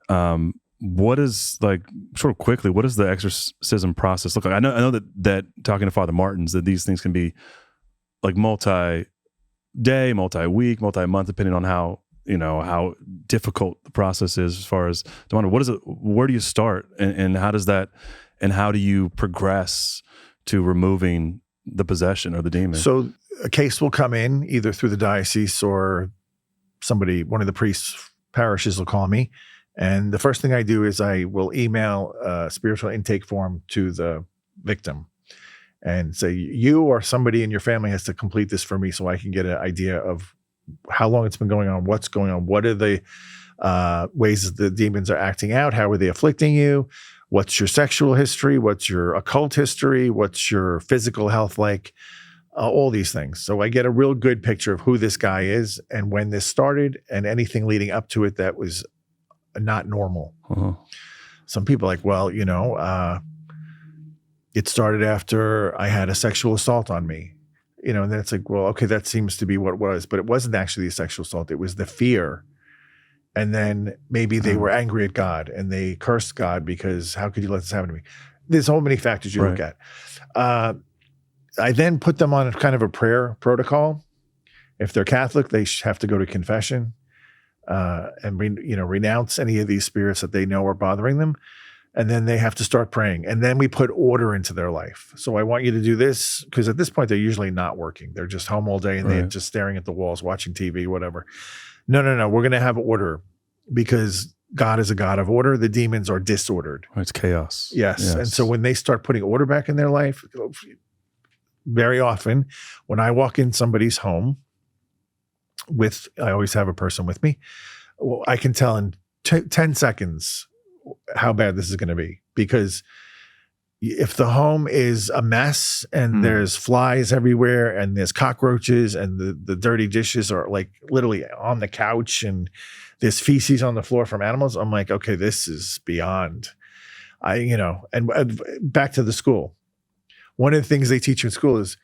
[SPEAKER 9] what is like sort of quickly? What does the exorcism process look like? I know that talking to Father Martins, that these things can be like multi-day, multi-week, multi-month, depending on how difficult the process is as far as demonic. What is it? Where do you start, and how does that, and how do you progress to removing the possession or the demon?
[SPEAKER 1] So a case will come in either through the diocese or one of the priests' parishes will call me. And the first thing I do is I will email a spiritual intake form to the victim and say, you or somebody in your family has to complete this for me so I can get an idea of how long it's been going on, what's going on, what are the ways that the demons are acting out, how are they afflicting you, what's your sexual history, what's your occult history, what's your physical health like, all these things. So I get a real good picture of who this guy is and when this started and anything leading up to it that was not normal.
[SPEAKER 9] Uh-huh.
[SPEAKER 1] Some people are like, well, it started after I had a sexual assault on me. And then it's like, well, okay, that seems to be what it was, but it wasn't actually a sexual assault. It was the fear. And then maybe they were angry at God and they cursed God because how could you let this happen to me? There's so many factors you look at. I then put them on kind of a prayer protocol. If they're Catholic, they have to go to confession and renounce any of these spirits that they know are bothering them. And then they have to start praying. And then we put order into their life. So I want you to do this, because at this point, they're usually not working. They're just home all day and they're just staring at the walls, watching TV, whatever. No. We're going to have order because God is a God of order. The demons are disordered.
[SPEAKER 9] It's chaos.
[SPEAKER 1] Yes. And so when they start putting order back in their life, very often when I walk in somebody's home I always have a person with me, I can tell in 10 seconds how bad this is going to be. Because if the home is a mess and there's flies everywhere and there's cockroaches and the dirty dishes are like literally on the couch and there's feces on the floor from animals, I'm like, okay, this is beyond. And back to the school. One of the things they teach you in school is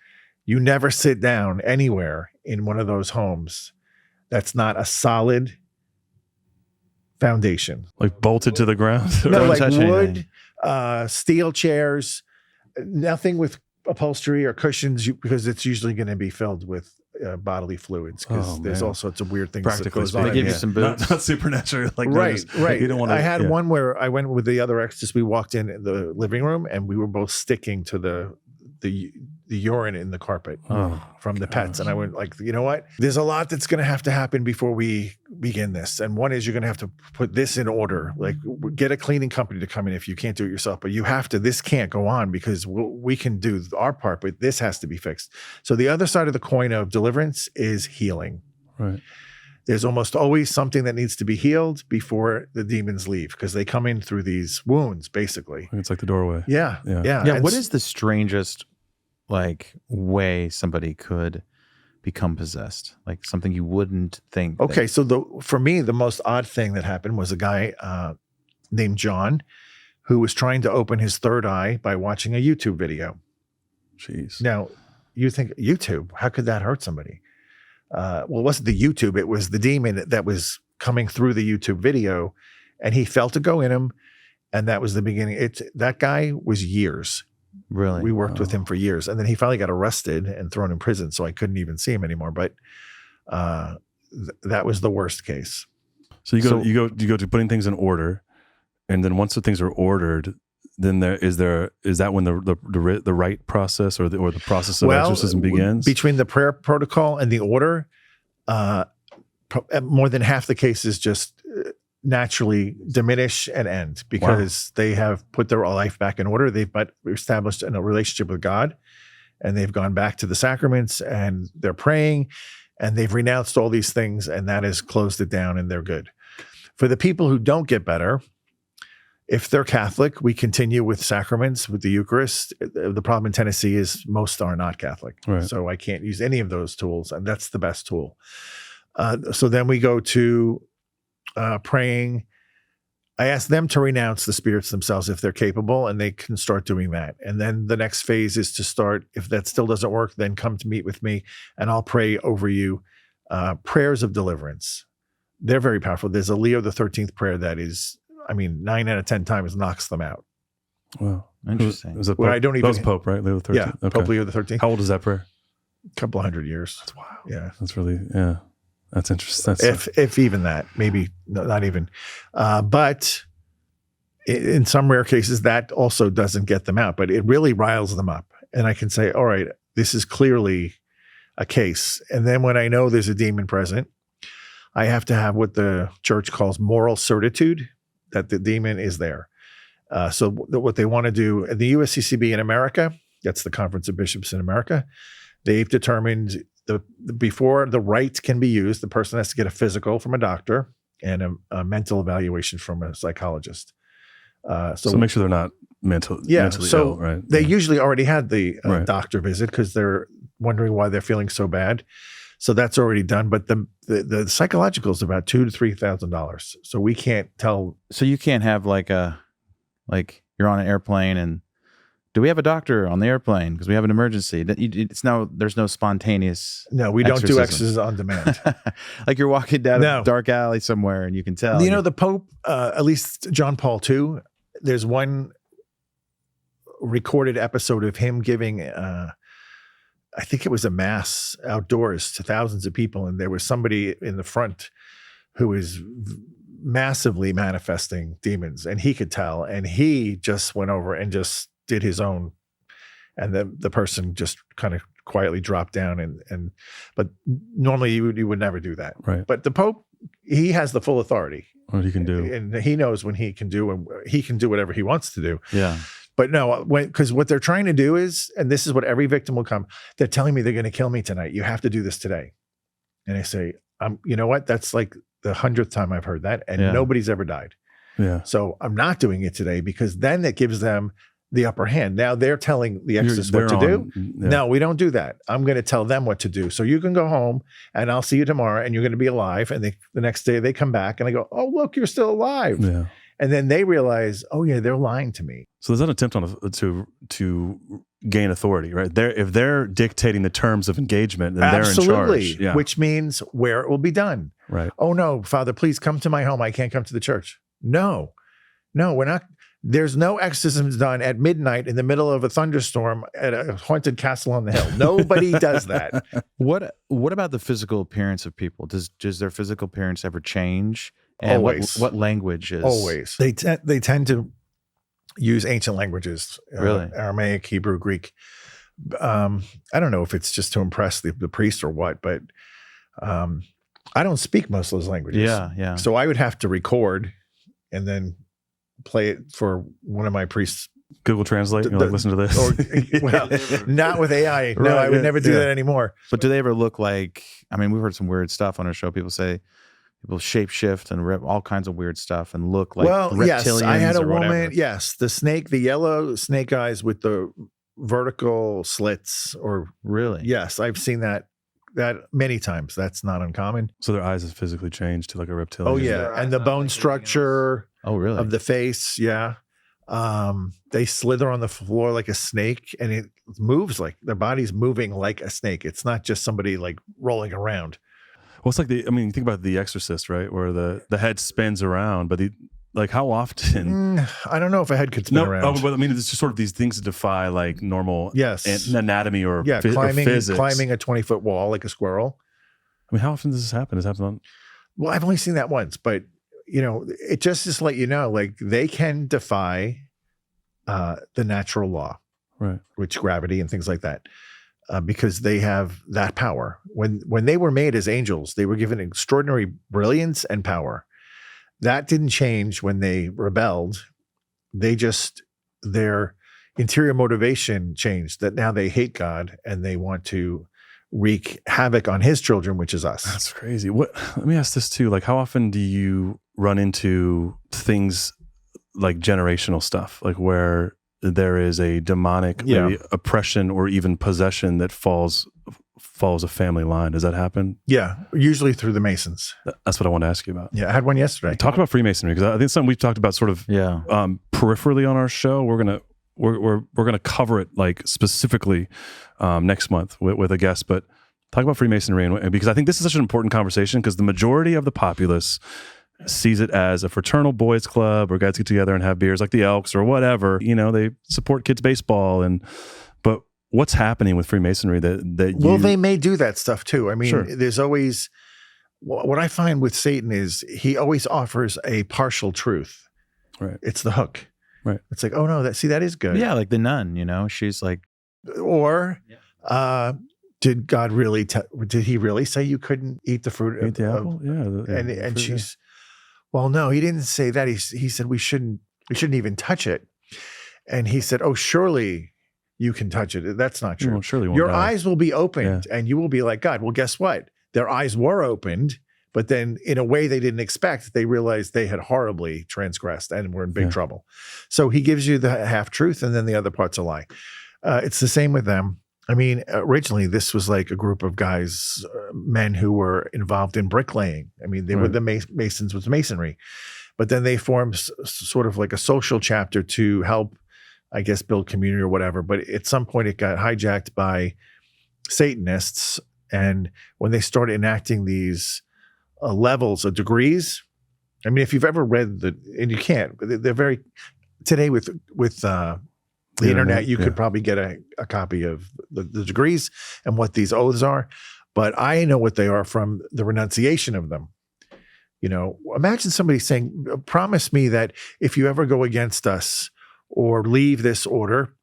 [SPEAKER 1] you never sit down anywhere in one of those homes that's not a solid foundation.
[SPEAKER 9] Like bolted to the ground?
[SPEAKER 1] No, like wood, steel chairs, nothing with upholstery or cushions, because it's usually going to be filled with bodily fluids, because there's all sorts of weird things that goes on.
[SPEAKER 8] They give you some boots.
[SPEAKER 9] Not supernatural. Like
[SPEAKER 1] right.
[SPEAKER 9] You don't want to,
[SPEAKER 1] I had one where I went with the other exorcist. We walked in the living room and we were both sticking to the the urine in the carpet from the pets. And I went like, you know what? There's a lot that's going to have to happen before we begin this. And one is you're going to have to put this in order, like get a cleaning company to come in if you can't do it yourself, but you have to, this can't go on because we can do our part, but this has to be fixed. So the other side of the coin of deliverance is healing.
[SPEAKER 9] Right.
[SPEAKER 1] There's almost always something that needs to be healed before the demons leave because they come in through these wounds, basically.
[SPEAKER 9] It's like the doorway.
[SPEAKER 1] Yeah.
[SPEAKER 8] What is the strangest like way somebody could become possessed? Like something you wouldn't think.
[SPEAKER 1] Okay, so for me, the most odd thing that happened was a guy named John who was trying to open his third eye by watching a YouTube video.
[SPEAKER 9] Jeez.
[SPEAKER 1] Now, you think YouTube, how could that hurt somebody? Well, it wasn't the YouTube, it was the demon that was coming through the YouTube video, and he felt it go in him, and that was the beginning. That guy was years.
[SPEAKER 8] Really?
[SPEAKER 1] We worked with him for years, and then he finally got arrested and thrown in prison, so I couldn't even see him anymore. But that was the worst case.
[SPEAKER 9] So you go to putting things in order, and then once the things are ordered, then is that when the right process or the process of exorcism begins?
[SPEAKER 1] Between the prayer protocol and the order, more than half the cases just naturally diminish and end because they have put their life back in order. They've established a relationship with God, and they've gone back to the sacraments, and they're praying, and they've renounced all these things, and that has closed it down, and they're good. For the people who don't get better, if they're Catholic, we continue with sacraments, with the Eucharist. The problem in Tennessee is most are not Catholic.
[SPEAKER 9] Right.
[SPEAKER 1] So I can't use any of those tools, and that's the best tool. So then we go to praying. I ask them to renounce the spirits themselves if they're capable, and they can start doing that. And then the next phase is to start, if that still doesn't work, then come to meet with me, and I'll pray over you. Prayers of deliverance. They're very powerful. There's a Leo the 13th prayer that is, 9 out of 10 times knocks them out.
[SPEAKER 9] Wow.
[SPEAKER 8] Interesting.
[SPEAKER 9] Was it Pope?
[SPEAKER 1] I don't even.
[SPEAKER 9] That was Pope, right? Leo the 13th?
[SPEAKER 1] Yeah,
[SPEAKER 9] okay.
[SPEAKER 1] Pope Leo the 13th.
[SPEAKER 9] How old is that prayer?
[SPEAKER 1] A couple of 100 years.
[SPEAKER 9] That's wild.
[SPEAKER 1] Yeah.
[SPEAKER 9] That's really, that's interesting.
[SPEAKER 1] If even that, maybe not even. But in some rare cases, that also doesn't get them out, but it really riles them up. And I can say, all right, this is clearly a case. And then when I know there's a demon present, I have to have what the church calls moral certitude, that the demon is there. So what they want to do, at the USCCB in America, that's the Conference of Bishops in America, they've determined before the rite can be used, the person has to get a physical from a doctor and a mental evaluation from a psychologist. So
[SPEAKER 9] make sure they're not mentally ill, right?
[SPEAKER 1] They usually already had the doctor visit because they're wondering why they're feeling so bad. So that's already done. But the psychological is about $2,000 to $3,000. So we can't tell.
[SPEAKER 8] So you can't have like you're on an airplane and do we have a doctor on the airplane because we have an emergency? There's no spontaneous.
[SPEAKER 1] No, we don't do exorcisms on demand.
[SPEAKER 8] Like you're walking down a dark alley somewhere and you can tell.
[SPEAKER 1] The Pope, at least John Paul II, there's one recorded episode of him giving, I think it was a mass outdoors to thousands of people. And there was somebody in the front who was massively manifesting demons, and he could tell. And he just went over and just did his own. And then the person just kind of quietly dropped down. But normally you would never do that.
[SPEAKER 9] Right.
[SPEAKER 1] But the Pope, he has the full authority.
[SPEAKER 9] What he can do.
[SPEAKER 1] And he knows when he can do, and he can do whatever he wants to do.
[SPEAKER 8] Yeah.
[SPEAKER 1] But no, because what they're trying to do is, and this is what every victim will come, they're telling me they're going to kill me tonight. You have to do this today. And I say, you know what? That's like the 100th time I've heard that, and nobody's ever died.
[SPEAKER 9] Yeah.
[SPEAKER 1] So I'm not doing it today because then it gives them the upper hand. Now they're telling the exorcist what to do. Yeah. No, we don't do that. I'm going to tell them what to do. So you can go home and I'll see you tomorrow and you're going to be alive. And the next day they come back and I go, oh, look, you're still alive.
[SPEAKER 9] Yeah.
[SPEAKER 1] And then they realize, oh yeah, they're lying to me.
[SPEAKER 9] So there's an attempt to gain authority, right? If they're dictating the terms of engagement, then they're in charge. Yeah.
[SPEAKER 1] Which means where it will be done.
[SPEAKER 9] Right.
[SPEAKER 1] Oh no, Father, please come to my home. I can't come to the church. No, we're not. There's no exorcisms done at midnight in the middle of a thunderstorm at a haunted castle on the hill. Nobody does that.
[SPEAKER 8] What about the physical appearance of people? Does their physical appearance ever change? And
[SPEAKER 1] Always.
[SPEAKER 8] What language is?
[SPEAKER 1] Always. They tend to use ancient languages.
[SPEAKER 8] Really?
[SPEAKER 1] Aramaic, Hebrew, Greek. I don't know if it's just to impress the priest or what, but I don't speak most of those languages.
[SPEAKER 8] Yeah.
[SPEAKER 1] So I would have to record and then play it for one of my priests.
[SPEAKER 9] Google Translate. You're like, listen to this.
[SPEAKER 1] Or, well, not with AI. No, I would never do that anymore.
[SPEAKER 8] But do they ever look like? I mean, we've heard some weird stuff on our show. People say people shape shift and rip all kinds of weird stuff and look like reptilians.
[SPEAKER 1] Yes, I had a woman.
[SPEAKER 8] Whatever.
[SPEAKER 1] Yes, the yellow snake eyes with the vertical slits. Or
[SPEAKER 8] really,
[SPEAKER 1] yes, I've seen that many times. That's not uncommon.
[SPEAKER 9] So their eyes have physically changed to like a reptilian.
[SPEAKER 1] Oh yeah, and the bone structure.
[SPEAKER 8] Oh really?
[SPEAKER 1] Of the face, yeah. They slither on the floor like a snake, and it moves like their body's moving like a snake. It's not just somebody like rolling around.
[SPEAKER 9] Well, it's like you think about The Exorcist, right? Where the head spins around, but how often?
[SPEAKER 1] I don't know if a head could spin around.
[SPEAKER 9] Oh, but I mean, it's just sort of these things that defy like normal anatomy or
[SPEAKER 1] or
[SPEAKER 9] physics.
[SPEAKER 1] Climbing a 20-foot wall like a squirrel.
[SPEAKER 9] I mean, how often does this happen? Does it happen on?
[SPEAKER 1] Well, I've only seen that once, but it just to let you know, like they can defy the natural law,
[SPEAKER 9] right?
[SPEAKER 1] Which gravity and things like that, because they have that power. When they were made as angels, they were given extraordinary brilliance and power. That didn't change when they rebelled. Their interior motivation changed. That now they hate God and they want to wreak havoc on His children, which is us.
[SPEAKER 9] That's crazy. Let me ask this too. Like, how often do you run into things like generational stuff, like where there is a demonic maybe oppression or even possession that follows a family line? Does that happen?
[SPEAKER 1] Yeah, usually through the Masons.
[SPEAKER 9] That's what I want to ask you about.
[SPEAKER 1] Yeah, I had one yesterday.
[SPEAKER 9] Talk about Freemasonry, because I think something we've talked about sort of peripherally on our show. We're gonna cover it like specifically next month with a guest, but talk about Freemasonry, and because I think this is such an important conversation, because the majority of the populace sees it as a fraternal boys club, or guys get together and have beers like the Elks or whatever. They support kids baseball, but what's happening with Freemasonry that
[SPEAKER 1] they may do that stuff too. I mean,
[SPEAKER 9] sure.
[SPEAKER 1] There's always, what I find with Satan is he always offers a partial truth.
[SPEAKER 9] Right.
[SPEAKER 1] It's the hook.
[SPEAKER 9] Right.
[SPEAKER 1] It's like, oh no, that is good.
[SPEAKER 8] Yeah, like the nun, she's like,
[SPEAKER 1] or did God really did he really say you couldn't eat the fruit?
[SPEAKER 9] Eat the apple? Yeah.
[SPEAKER 1] And she's, well, no, he didn't say that. He said we shouldn't even touch it. And he said, oh, surely you can touch it. That's not true.
[SPEAKER 9] Well, surely
[SPEAKER 1] your eyes will be opened and you will be like God. Well, guess what? Their eyes were opened, but then in a way they didn't expect, they realized they had horribly transgressed and were in big trouble. So he gives you the half truth, and then the other part's a lie. It's the same with them. I mean, originally this was like a group of guys, men who were involved in bricklaying. I mean, they were the Masons with masonry, but then they formed sort of like a social chapter to help, I guess, build community or whatever. But at some point it got hijacked by Satanists. And when they started enacting these levels of degrees, I mean, if you've ever read and you can't, they're very, today with the internet, you could probably get a copy of the degrees and what these oaths are, but I know what they are from the renunciation of them. Imagine somebody saying, promise me that if you ever go against us or leave this order,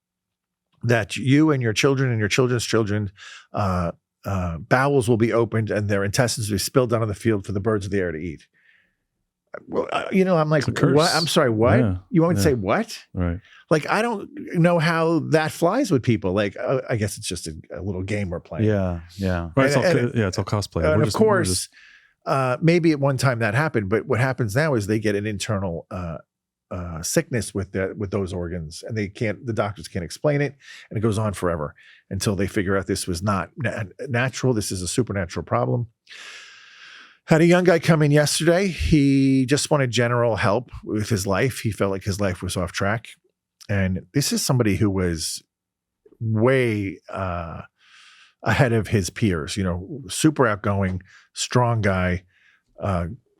[SPEAKER 1] that you and your children and your children's children, bowels will be opened and their intestines will be spilled down on the field for the birds of the air to eat. Well, I'm like, what? I'm sorry, what?
[SPEAKER 9] Yeah.
[SPEAKER 1] You want me to say what?
[SPEAKER 9] Right.
[SPEAKER 1] Like, I don't know how that flies with people. Like, I guess it's just a little game we're playing.
[SPEAKER 8] Yeah.
[SPEAKER 9] Right, it's all cosplay.
[SPEAKER 1] And of course, maybe at one time that happened, but what happens now is they get an internal sickness with those organs, and the doctors can't explain it, and it goes on forever until they figure out this was not natural. This is a supernatural problem. Had a young guy come in yesterday. He just wanted general help with his life. He felt like his life was off track. And this is somebody who was way ahead of his peers, super outgoing, strong guy,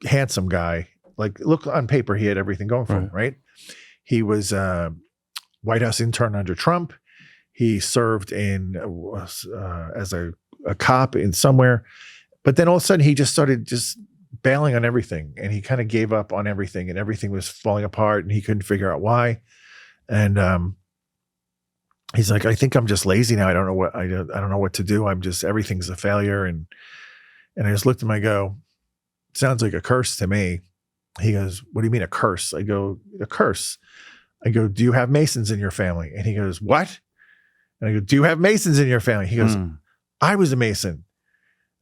[SPEAKER 1] handsome guy. Like, look, on paper, he had everything going for him, right? He was a White House intern under Trump. He served as a cop in somewhere. But then all of a sudden he just started bailing on everything, and he kind of gave up on everything, and everything was falling apart, and he couldn't figure out why. And he's like, I think I'm just lazy now. I don't know what to do. Everything's a failure. And I just looked at him, I go, sounds like a curse to me. He goes, what do you mean a curse? I go, a curse. I go, do you have Masons in your family? And he goes, what? And I go, do you have Masons in your family? He goes, I was a Mason.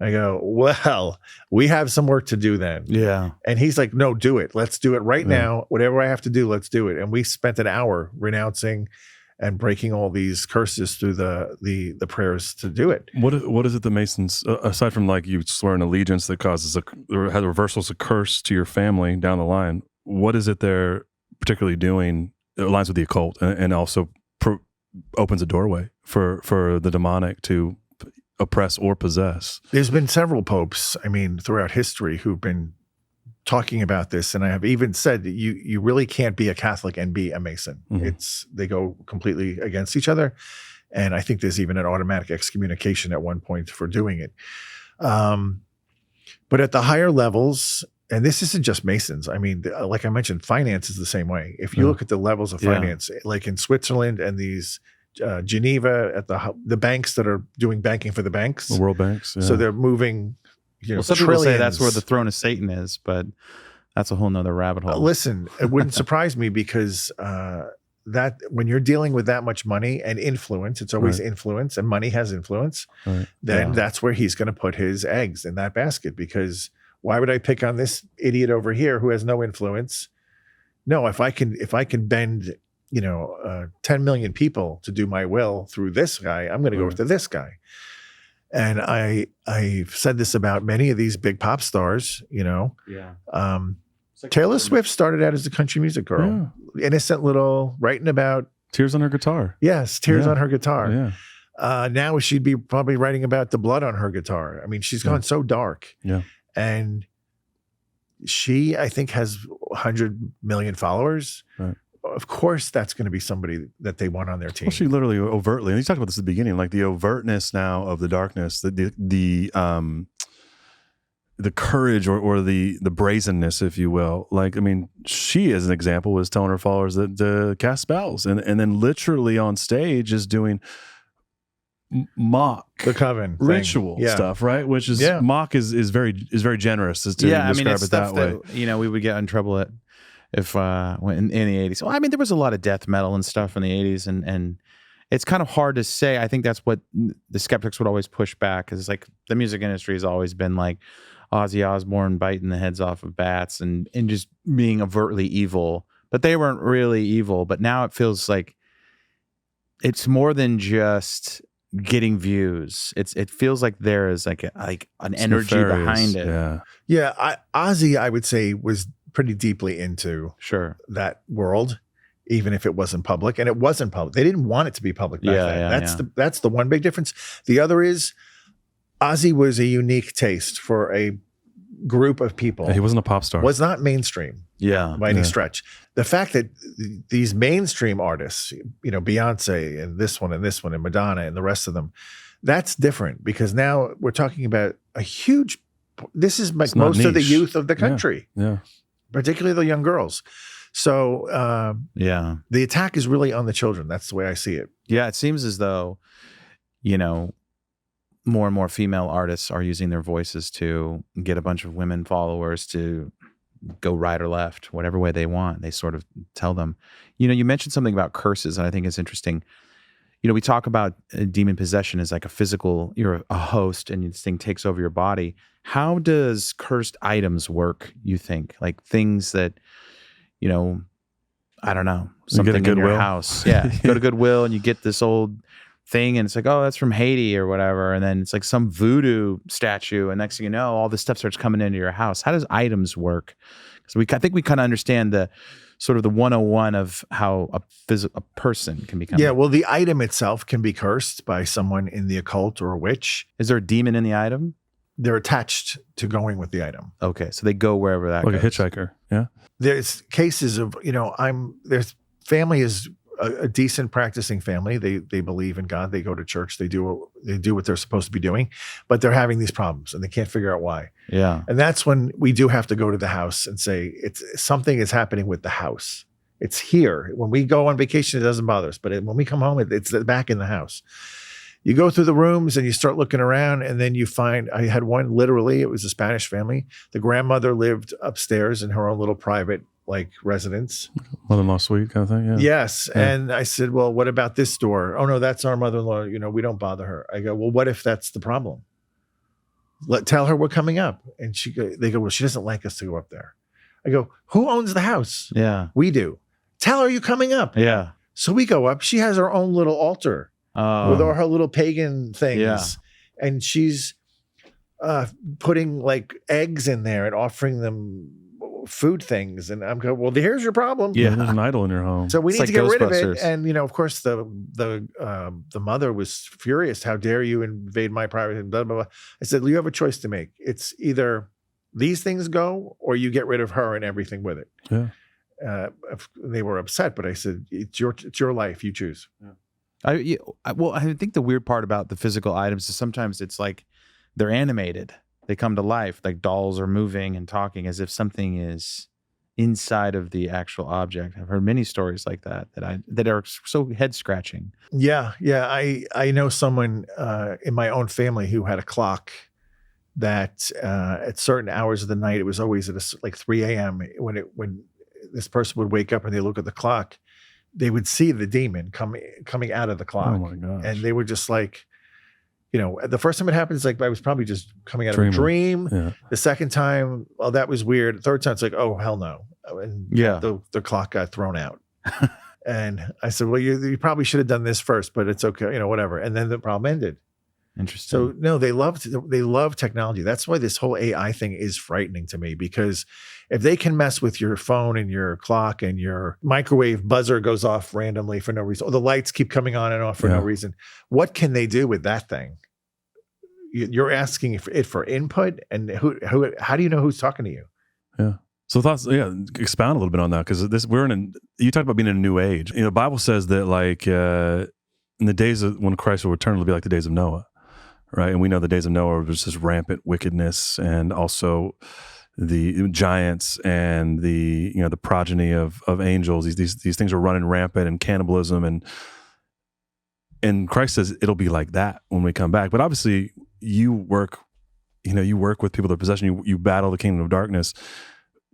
[SPEAKER 1] I go, well, we have some work to do then.
[SPEAKER 8] Yeah.
[SPEAKER 1] And he's like, no, do it. Let's do it right now. Whatever I have to do, let's do it. And we spent an hour renouncing and breaking all these curses through the prayers to do it.
[SPEAKER 9] What is it the Masons, aside from like you swear an allegiance that causes has reversals a curse to your family down the line, what is it they're particularly doing that aligns with the occult and also opens a doorway for the demonic to oppress or possess? There's
[SPEAKER 1] been several popes, throughout history who've been talking about this, and I have even said that you really can't be a Catholic and be a Mason. They go completely against each other, and I think there's even an automatic excommunication at one point for doing it. But at the higher levels, and this isn't just Masons. Like I mentioned, finance is the same way. If you look at the levels of finance, like in Switzerland and these Geneva at the banks that are doing banking for the banks,
[SPEAKER 9] the world banks.
[SPEAKER 1] So they're moving.
[SPEAKER 8] Some people say that's where the throne of Satan is, but that's a whole nother rabbit hole.
[SPEAKER 1] Listen, it wouldn't surprise me because that when you're dealing with that much money and influence, it's always influence, and money has influence. Then that's where he's going to put his eggs in that basket. Because why would I pick on this idiot over here who has no influence? No, if I can bend 10 million people to do my will through this guy, I'm going to go after this guy. And I've said this about many of these big pop stars, Taylor Swift started out as a country music girl, innocent little writing about
[SPEAKER 9] tears on her guitar.
[SPEAKER 1] Yes, tears on her guitar. Now she'd be probably writing about the blood on her guitar. She's gone so dark. And she, I think, has 100 million followers. Of course, that's going to be somebody that they want on their team.
[SPEAKER 9] Well, she literally overtly, and you talked about this at the beginning, like the overtness now of the darkness, the courage or the brazenness, if you will. She, as an example, was telling her followers that cast spells, and then literally on stage is doing mock
[SPEAKER 1] the coven
[SPEAKER 9] ritual stuff, right? Which is mock is very generous to describe it that way.
[SPEAKER 8] We would get in trouble at. If in the 80s. Well, there was a lot of death metal and stuff in the 80s, and it's kind of hard to say. I think that's what the skeptics would always push back, because like the music industry has always been like Ozzy Osbourne biting the heads off of bats and just being overtly evil, but they weren't really evil. But now it feels like it's more than just getting views. It feels like there is like an energy behind it.
[SPEAKER 1] Ozzy, I would say, was pretty deeply into that world, even if it wasn't public. And it wasn't public. They didn't want it to be public back then. That's the one big difference. The other is Ozzy was a unique taste for a group of people.
[SPEAKER 9] He wasn't a pop star.
[SPEAKER 1] Was not mainstream by any stretch. The fact that these mainstream artists, Beyonce and this one and Madonna and the rest of them, that's different, because now we're talking about a huge, this is like most of the youth of the country. Particularly the young girls. So the attack is really on the children. That's the way I see it.
[SPEAKER 8] Yeah, it seems as though, more and more female artists are using their voices to get a bunch of women followers to go right or left, whatever way they want. They sort of tell them. You mentioned something about curses, and I think it's interesting. We talk about demon possession as like a physical, you're a host and this thing takes over your body. How does cursed items work, you think? Like things that, I don't know, something in your house. Yeah. You go to Goodwill and you get this old thing and it's like, oh, that's from Haiti or whatever. And then it's like some voodoo statue. And next thing you know, all this stuff starts coming into your house. How does items work? Because I think we kind of understand the sort of the 101 of how a person can become.
[SPEAKER 1] Yeah, well, the item itself can be cursed by someone in the occult or a witch.
[SPEAKER 8] Is there a demon in the item?
[SPEAKER 1] They're attached to going with the item.
[SPEAKER 8] Okay, so they go wherever that goes.
[SPEAKER 9] Like a hitchhiker, yeah.
[SPEAKER 1] There's cases of, there's family is a decent practicing family. They believe in God. They go to church. They do what they're supposed to be doing, but they're having these problems and they can't figure out why.
[SPEAKER 8] Yeah.
[SPEAKER 1] And that's when we do have to go to the house and say something is happening with the house. It's here. When we go on vacation, it doesn't bother us. But when we come home, it's back in the house. You go through the rooms and you start looking around, and then you find, I had one, literally, it was a Spanish family. The grandmother lived upstairs in her own little private residence.
[SPEAKER 9] Mother-in-law suite kind of thing, yeah.
[SPEAKER 1] Yes. Yeah. And I said, well, what about this door? Oh, no, that's our mother-in-law. We don't bother her. I go, well, what if that's the problem? Tell her we're coming up. And they go, well, she doesn't like us to go up there. I go, who owns the house?
[SPEAKER 8] Yeah.
[SPEAKER 1] We do. Tell her you're coming up.
[SPEAKER 8] Yeah.
[SPEAKER 1] So we go up. She has her own little altar with all her little pagan things. Yeah. And she's putting like eggs in there and offering them food things. And I'm going, well, here's your problem.
[SPEAKER 9] Yeah, there's an idol in your home.
[SPEAKER 1] So we need to get rid of it. And, of course, the mother was furious. How dare you invade my privacy? Blah, blah, blah. I said, well, you have a choice to make. It's either these things go or you get rid of her and everything with it.
[SPEAKER 9] Yeah.
[SPEAKER 1] They were upset, but I said, it's your life. You choose.
[SPEAKER 8] Yeah. I think the weird part about the physical items is sometimes it's like they're animated. They come to life, like dolls are moving and talking as if something is inside of the actual object. I've heard many stories like that that are so head scratching.
[SPEAKER 1] Yeah. I know someone in my own family who had a clock that at certain hours of the night, it was always at like 3 a.m. when this person would wake up and they look at the clock, they would see the demon coming out of the clock.
[SPEAKER 9] Oh my gosh!
[SPEAKER 1] And they were just like, the first time it happened, it's like I was probably just coming out of a dream.
[SPEAKER 9] Yeah.
[SPEAKER 1] The second time, well, that was weird. The third time, it's like, oh, hell no. And the clock got thrown out. And I said, well, you probably should have done this first, but it's okay, whatever. And then the problem ended.
[SPEAKER 8] Interesting.
[SPEAKER 1] So no, they love technology. That's why this whole AI thing is frightening to me, because if they can mess with your phone and your clock and your microwave buzzer goes off randomly for no reason, or the lights keep coming on and off for no reason, what can they do with that thing? You're asking it for input, and how do you know who's talking to you?
[SPEAKER 9] Yeah. So thoughts, expound a little bit on that, because you talked about being in a new age. The Bible says that like in the days of when Christ will return, it'll be like the days of Noah, right? And we know the days of Noah was just rampant wickedness, and also the giants and the progeny of angels. These things are running rampant, and cannibalism, and Christ says it'll be like that when we come back. But obviously, you work with people that are possession. You battle the kingdom of darkness.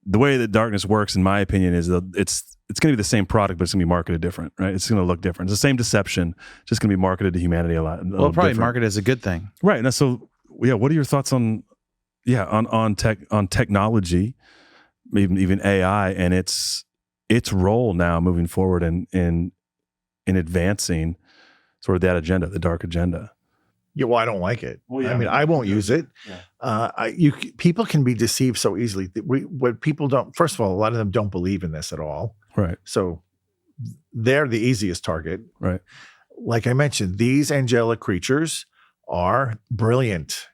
[SPEAKER 9] The way that darkness works, in my opinion, is that it's going to be the same product, but it's going to be marketed different, right? It's going to look different. It's the same deception, just going to be marketed to humanity a lot.
[SPEAKER 8] Well, probably marketed as a good thing,
[SPEAKER 9] right? And so, what are your thoughts on technology, even AI, and its role now moving forward in advancing sort of that agenda, the dark agenda?
[SPEAKER 1] Yeah, well, I don't like it. Well, I mean, I won't use it. Yeah. People can be deceived so easily. What people don't, first of all, a lot of them don't believe in this at all.
[SPEAKER 9] Right.
[SPEAKER 1] So they're the easiest target.
[SPEAKER 9] Right.
[SPEAKER 1] Like I mentioned, these angelic creatures are brilliant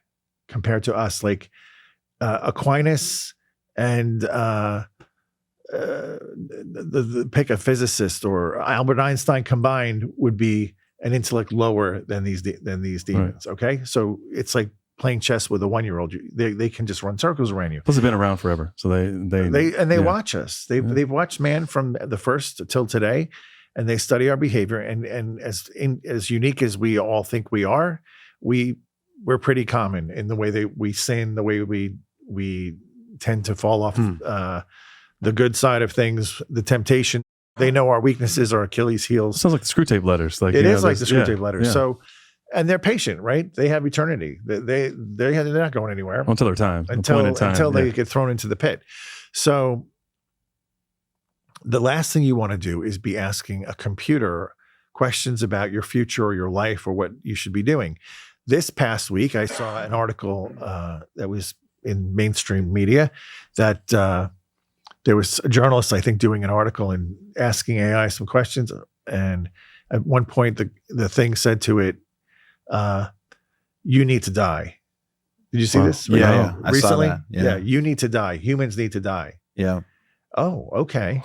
[SPEAKER 1] compared to us. Like Aquinas and pick a physicist, or Albert Einstein combined would be an intellect lower than these demons. Right. Okay, so it's like playing chess with a 1-year-old. They can just run circles around you.
[SPEAKER 9] Plus, they've been around forever, so they
[SPEAKER 1] watch us. They've watched man from the first till today, and they study our behavior. And as unique as we all think we are, we're pretty common in the way we sin, the way we tend to fall off the good side of things, the temptation. They know our weaknesses, our Achilles heels.
[SPEAKER 9] Sounds like the screw tape letters. Like
[SPEAKER 1] it is like the screw tape letters. Yeah. So, and they're patient, right? They have eternity. They're not going anywhere
[SPEAKER 9] until their time.
[SPEAKER 1] Until they get thrown into the pit. So, the last thing you want to do is be asking a computer questions about your future or your life or what you should be doing. This past week, I saw an article that was in mainstream media that. There was a journalist, I think, doing an article and asking AI some questions. And at one point, the thing said to it, you need to die. Did you see this?
[SPEAKER 8] Yeah.
[SPEAKER 1] Recently?
[SPEAKER 8] I saw that.
[SPEAKER 1] Yeah. You need to die. Humans need to die.
[SPEAKER 8] Yeah.
[SPEAKER 1] Oh, okay.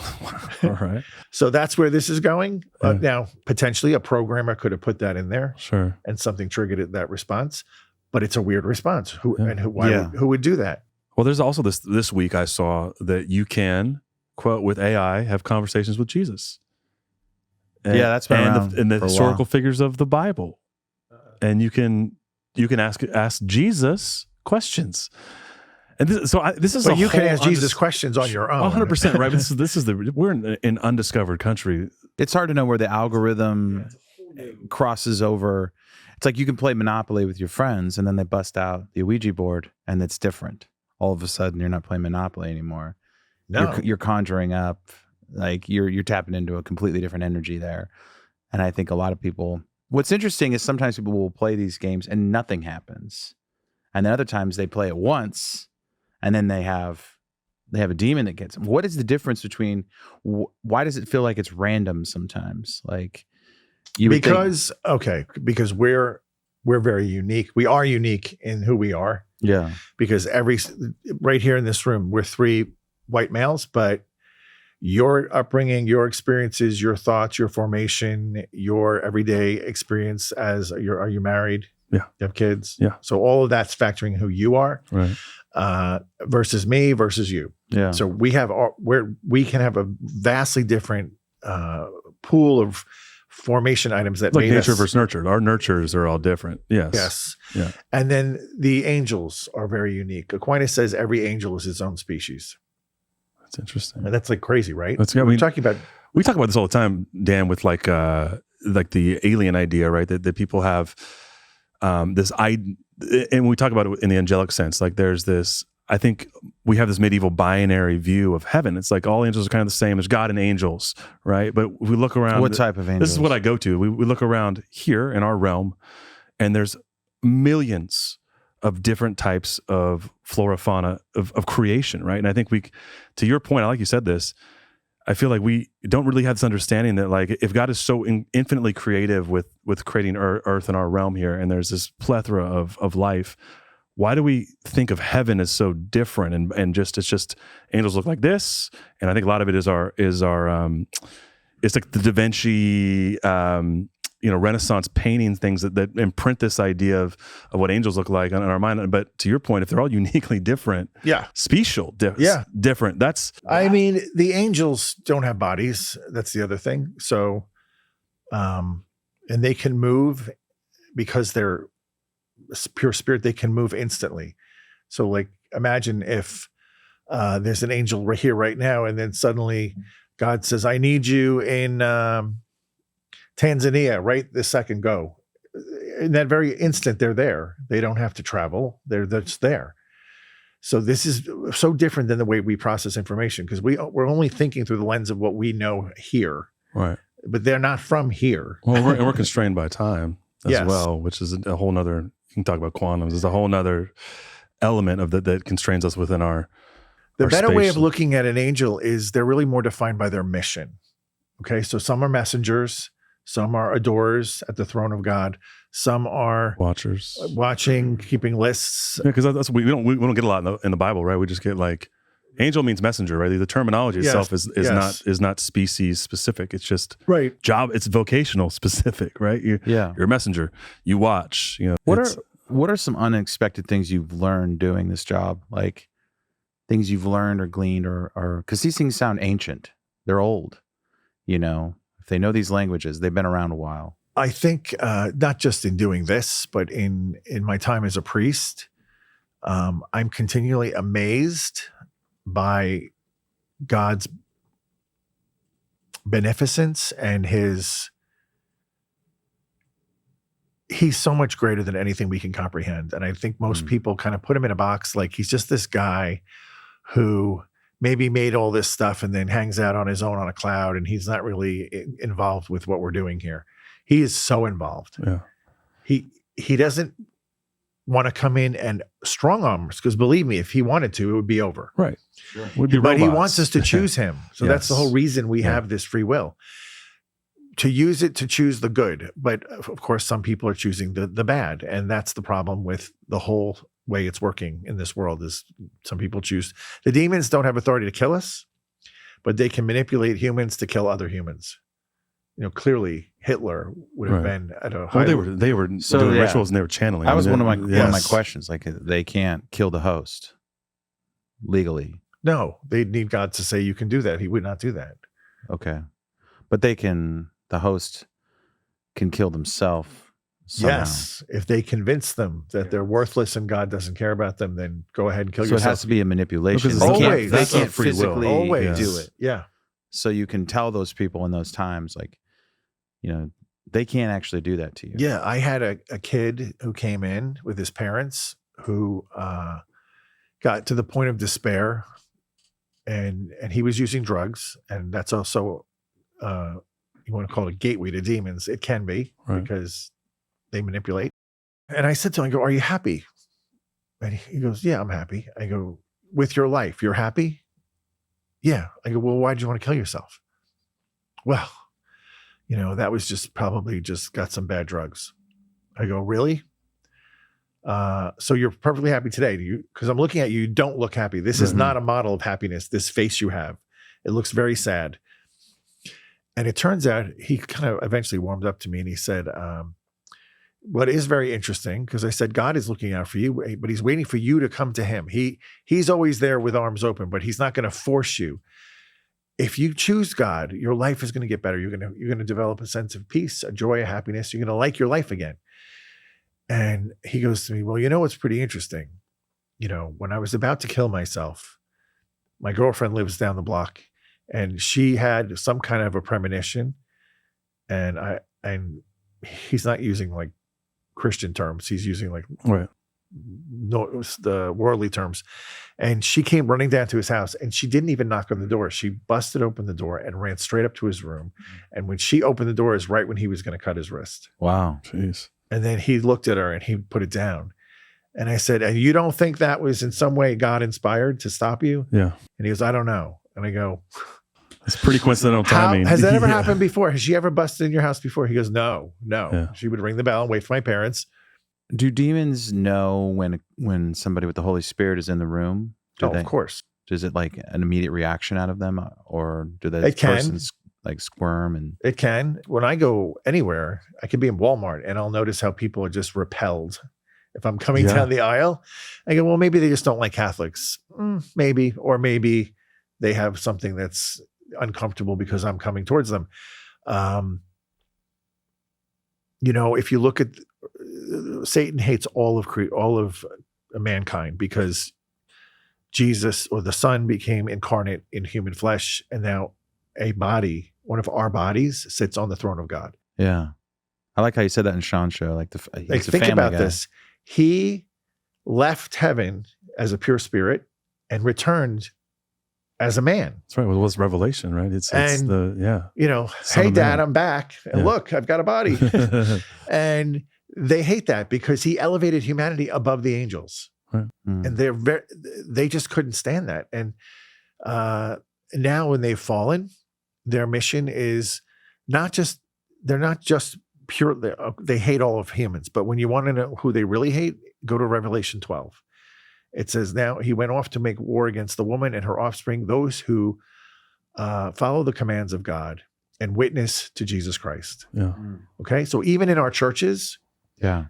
[SPEAKER 9] All right.
[SPEAKER 1] So that's where this is going. Now, potentially a programmer could have put that in there.
[SPEAKER 9] Sure.
[SPEAKER 1] And something triggered that response. But it's a weird response. Who would do that?
[SPEAKER 9] Well, there's also this week I saw that you can quote, with AI, have conversations with Jesus.
[SPEAKER 8] Yeah, that's been around
[SPEAKER 9] and the
[SPEAKER 8] for a
[SPEAKER 9] historical
[SPEAKER 8] while.
[SPEAKER 9] figures of the Bible, and you can ask Jesus questions. And this is
[SPEAKER 1] But
[SPEAKER 9] a
[SPEAKER 1] you can
[SPEAKER 9] whole
[SPEAKER 1] ask Jesus questions on your own.
[SPEAKER 9] 100%, right? But we're in an undiscovered country.
[SPEAKER 8] It's hard to know where the algorithm crosses over. It's like you can play Monopoly with your friends, and then they bust out the Ouija board, and it's different. All of a sudden, you're not playing Monopoly anymore.
[SPEAKER 1] No.
[SPEAKER 8] You're conjuring up, like you're tapping into a completely different energy there. And I think a lot of people. What's interesting is sometimes people will play these games and nothing happens, and then other times they play it once, and then they have a demon that gets them. What is the difference between? Why does it feel like it's random sometimes? Like
[SPEAKER 1] because we're very unique. We are unique in who we are.
[SPEAKER 8] Yeah.
[SPEAKER 1] Because right here in this room, we're 3 white males, but your upbringing, your experiences, your thoughts, your formation, your everyday experience are you married?
[SPEAKER 9] Yeah.
[SPEAKER 1] You have kids?
[SPEAKER 9] Yeah.
[SPEAKER 1] So all of that's factoring who you are.
[SPEAKER 9] Right.
[SPEAKER 1] Versus me versus you.
[SPEAKER 8] Yeah.
[SPEAKER 1] So we can have a vastly different pool of formation items that
[SPEAKER 9] Like
[SPEAKER 1] made
[SPEAKER 9] nature
[SPEAKER 1] us,
[SPEAKER 9] versus nurture. Our nurtures are all different. Yes.
[SPEAKER 1] Yes.
[SPEAKER 9] Yeah.
[SPEAKER 1] And then the angels are very unique. Aquinas says every angel is its own species.
[SPEAKER 9] That's interesting.
[SPEAKER 1] And that's like crazy, right?
[SPEAKER 9] We're
[SPEAKER 1] talking about.
[SPEAKER 9] We talk about this all the time, Dan, with like the alien idea, right? That people have this and we talk about it in the angelic sense. Like there's this. I think we have this medieval binary view of heaven. It's like all angels are kind of the same. There's God and angels, right? But if we look around.
[SPEAKER 8] What type of angels?
[SPEAKER 9] This is what I go to. We look around here in our realm, and there's millions of different types of flora, fauna, of creation, right? And I think to your point, I like you said this, I feel like we don't really have this understanding that like if God is so infinitely creative with creating earth in our realm here, and there's this plethora of life, why do we think of heaven as so different and it's just angels look like this? And I think a lot of it is our it's like the Da Vinci Renaissance painting things that imprint this idea of what angels look like on our mind. But to your point, if they're all uniquely different, special, different. That's
[SPEAKER 1] I mean, the angels don't have bodies. That's the other thing. So, and they can move because they're pure spirit. They can move instantly. So like imagine if there's an angel right here right now, and then suddenly God says, I need you in Tanzania right this second, go. In that very instant, they're there. They don't have to travel. They're just there. So this is so different than the way we process information, because we're only thinking through the lens of what we know here.
[SPEAKER 9] Right.
[SPEAKER 1] But they're not from here.
[SPEAKER 9] Well, we're constrained by time as well, which is a whole nother, you can talk about quantums, there's a whole nother element of that constrains us within our
[SPEAKER 1] The
[SPEAKER 9] our
[SPEAKER 1] better way of
[SPEAKER 9] space.
[SPEAKER 1] looking at an angel is they're really more defined by their mission. Okay, so some are messengers, some are adorers at the throne of God, some are
[SPEAKER 9] watchers,
[SPEAKER 1] watching, keeping lists.
[SPEAKER 9] Yeah, because that's we don't get a lot in the Bible, right? We just get like angel means messenger, right? The terminology itself is not species specific. It's just
[SPEAKER 1] right
[SPEAKER 9] job. It's vocational specific, right? You're a messenger. You watch.
[SPEAKER 8] What are some unexpected things you've learned doing this job? Like things you've learned or gleaned, or because these things sound ancient, they're old. If they know these languages, they've been around a while.
[SPEAKER 1] I think not just in doing this, but in my time as a priest, I'm continually amazed by God's beneficence and he's so much greater than anything we can comprehend. And I think most people kind of put him in a box, like he's just this guy who maybe made all this stuff and then hangs out on his own on a cloud, and he's not really involved with what we're doing here. He is so involved.
[SPEAKER 9] Yeah.
[SPEAKER 1] He doesn't want to come in and strong arm us, because believe me, if he wanted to, it would be over.
[SPEAKER 9] Right.
[SPEAKER 1] Sure.
[SPEAKER 9] But
[SPEAKER 1] he wants us to choose him. So that's the whole reason we have this free will. To use it to choose the good. But of course, some people are choosing the bad. And that's the problem with the whole way it's working in this world, is some people choose. The demons don't have authority to kill us, but they can manipulate humans to kill other humans. Clearly Hitler would have been at a high.
[SPEAKER 9] Well, they were doing rituals and they were channeling.
[SPEAKER 8] That was one of my questions. Like they can't kill the host legally.
[SPEAKER 1] No, they'd need God to say you can do that. He would not do that.
[SPEAKER 8] Okay. But the host can kill themselves somehow.
[SPEAKER 1] Yes. If they convince them that they're worthless and God doesn't care about them, then go ahead and kill yourself.
[SPEAKER 8] So it has to be a manipulation.
[SPEAKER 9] Because
[SPEAKER 1] Always.
[SPEAKER 8] They
[SPEAKER 1] That's
[SPEAKER 8] can't
[SPEAKER 9] free will.
[SPEAKER 8] physically
[SPEAKER 1] Always.
[SPEAKER 8] do it.
[SPEAKER 1] Yeah.
[SPEAKER 8] So you can tell those people in those times, like, they can't actually do that to you.
[SPEAKER 1] Yeah. I had a kid who came in with his parents who got to the point of despair, and he was using drugs, and that's also you want to call it a gateway to demons. It can be,
[SPEAKER 9] Right.
[SPEAKER 1] because they manipulate. And I said to him, I go, are you happy? And he goes, yeah, I'm happy. I go, with your life, you're happy? Yeah. I go, well, why'd you want to kill yourself? Well, that was just probably just got some bad drugs. I go, really? So you're perfectly happy today, do you? Because I'm looking at you, you don't look happy. This is not a model of happiness, this face you have. It looks very sad. And it turns out he kind of eventually warmed up to me, and he said, what is very interesting, because I said, God is looking out for you, but he's waiting for you to come to him. He's always there with arms open, but he's not going to force you. If you choose God, your life is going to get better. You're going to develop a sense of peace, a joy, a happiness. You're going to like your life again. And he goes to me, well, what's pretty interesting? When I was about to kill myself, my girlfriend lives down the block, and she had some kind of a premonition, and he's not using like Christian terms. He's using like the worldly terms. And she came running down to his house, and she didn't even knock on the door. She busted open the door and ran straight up to his room. And when she opened the door is right when he was going to cut his wrist.
[SPEAKER 8] Wow.
[SPEAKER 9] Jeez.
[SPEAKER 1] And then he looked at her and he put it down. And I said, and you don't think that was in some way God inspired to stop you?
[SPEAKER 9] Yeah.
[SPEAKER 1] And he goes, I don't know. And I go,
[SPEAKER 9] it's pretty coincidental timing.
[SPEAKER 1] Has that ever happened before? Has she ever busted in your house before? He goes, no.
[SPEAKER 9] Yeah.
[SPEAKER 1] She would ring the bell and wait for my parents.
[SPEAKER 8] Do demons know when somebody with the Holy Spirit is in the room?
[SPEAKER 1] Of course.
[SPEAKER 8] Is it like an immediate reaction out of them, or do the
[SPEAKER 1] It can.
[SPEAKER 8] persons like squirm? And
[SPEAKER 1] it can. When I go anywhere, I could be in Walmart and I'll notice how people are just repelled. If I'm coming down the aisle, I go, well, maybe they just don't like Catholics. Maybe, or maybe they have something that's uncomfortable because I'm coming towards them. If you look at Satan hates all of mankind, because Jesus, or the Son, became incarnate in human flesh, and now a body, one of our bodies, sits on the throne of God.
[SPEAKER 8] Yeah, I like how you said that in Sean's show.
[SPEAKER 1] Think about this. He left heaven as a pure spirit and returned as a man.
[SPEAKER 9] That's right. Well, it was Revelation, right? It's hey,
[SPEAKER 1] Dad, I'm back. And look, I've got a body. And they hate that because he elevated humanity above the angels.
[SPEAKER 9] Right.
[SPEAKER 1] And they just couldn't stand that. And now when they've fallen, their mission is they're not just pure, they hate all of humans. But when you want to know who they really hate, go to Revelation 12. It says, now he went off to make war against the woman and her offspring, those who follow the commands of God and witness to Jesus Christ.
[SPEAKER 9] Yeah.
[SPEAKER 1] Okay. So even in our churches,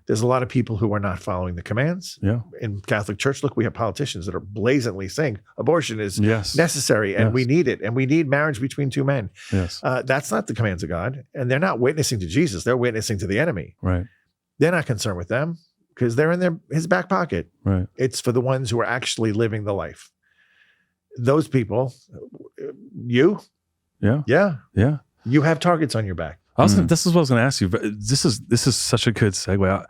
[SPEAKER 1] there's a lot of people who are not following the commands.
[SPEAKER 9] Yeah.
[SPEAKER 1] In Catholic Church, look, we have politicians that are blatantly saying abortion is necessary and we need it. And we need marriage between two men.
[SPEAKER 9] Yes.
[SPEAKER 1] That's not the commands of God. And they're not witnessing to Jesus. They're witnessing to the enemy.
[SPEAKER 9] Right.
[SPEAKER 1] They're not concerned with them because they're in his back pocket.
[SPEAKER 9] Right.
[SPEAKER 1] It's for the ones who are actually living the life. Those people, you.
[SPEAKER 9] Yeah.
[SPEAKER 1] You have targets on your back.
[SPEAKER 9] This is what I was going to ask you, but this is such a good segue.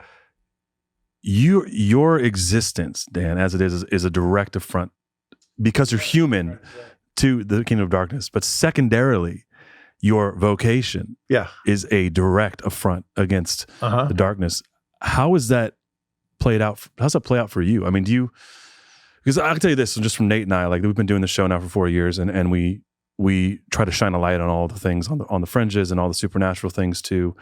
[SPEAKER 9] Your existence, Dan, as it is a direct affront because you're human to the kingdom of darkness, but secondarily, your vocation is a direct affront against the darkness. How is that played out? How's that play out for you? I mean, because I can tell you this just from Nate and I, like we've been doing the show now for 4 years, and we try to shine a light on all the things on the fringes and all the supernatural things to